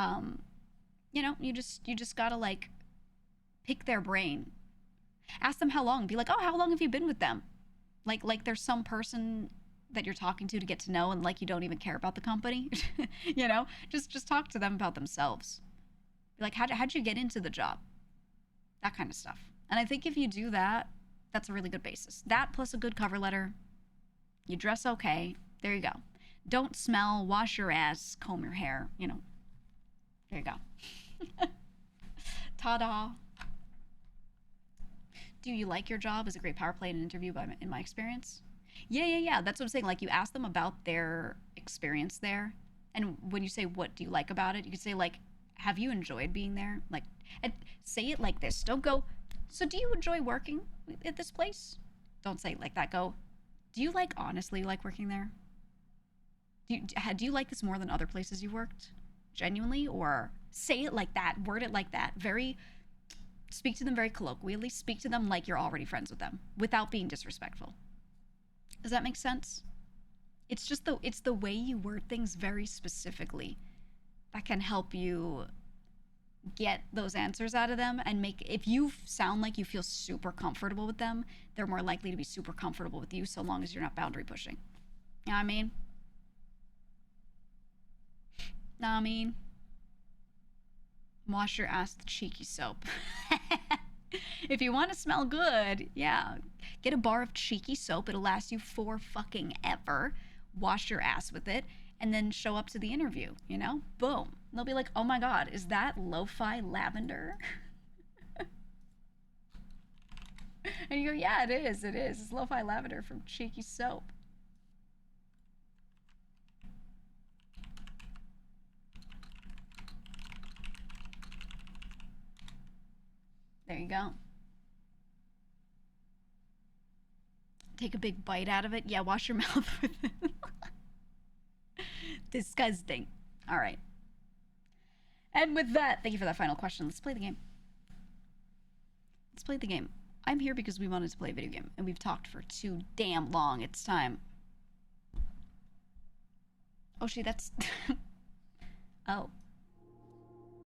you just gotta like pick their brain. Ask them how long. Be like, oh, how long have you been with them? Like there's some person that you're talking to get to know, and like you don't even care about the company. You know? Just talk to them about themselves. Be like, how'd you get into the job? That kind of stuff. And I think if you do that, that's a really good basis. That plus a good cover letter. You dress okay. There you go. Don't smell, wash your ass, comb your hair, you know. There you go. Ta-da. Do you like your job? Is a great power play in an interview in my experience. Yeah. That's what I'm saying. Like, you ask them about their experience there. And when you say, what do you like about it? You could say, like, have you enjoyed being there? Like, and say it like this. Don't go, so do you enjoy working at this place? Don't say it like that. Go, do you honestly like working there? Do you like this more than other places you worked? Genuinely? Or say it like that. Word it like that. Speak to them very colloquially. Speak to them like you're already friends with them without being disrespectful. Does that make sense? It's just it's the way you word things very specifically that can help you get those answers out of them, and if you sound like you feel super comfortable with them, they're more likely to be super comfortable with you, so long as you're not boundary pushing. You know what I mean? Wash your ass with cheeky soap. If you want to smell good, yeah, get a bar of cheeky soap. It'll last you for fucking ever. Wash your ass with it, and then show up to the interview, you know? Boom. And they'll be like, oh my God, is that lo-fi lavender? And you go, yeah, it is. It's lo-fi lavender from Cheeky Soap. There you go. Take a big bite out of it. Yeah, wash your mouth with it. Disgusting. All right. And with that, thank you for that final question. Let's play the game. Let's play the game. I'm here because we wanted to play a video game, and we've talked for too damn long. It's time. Oh, that's... Oh.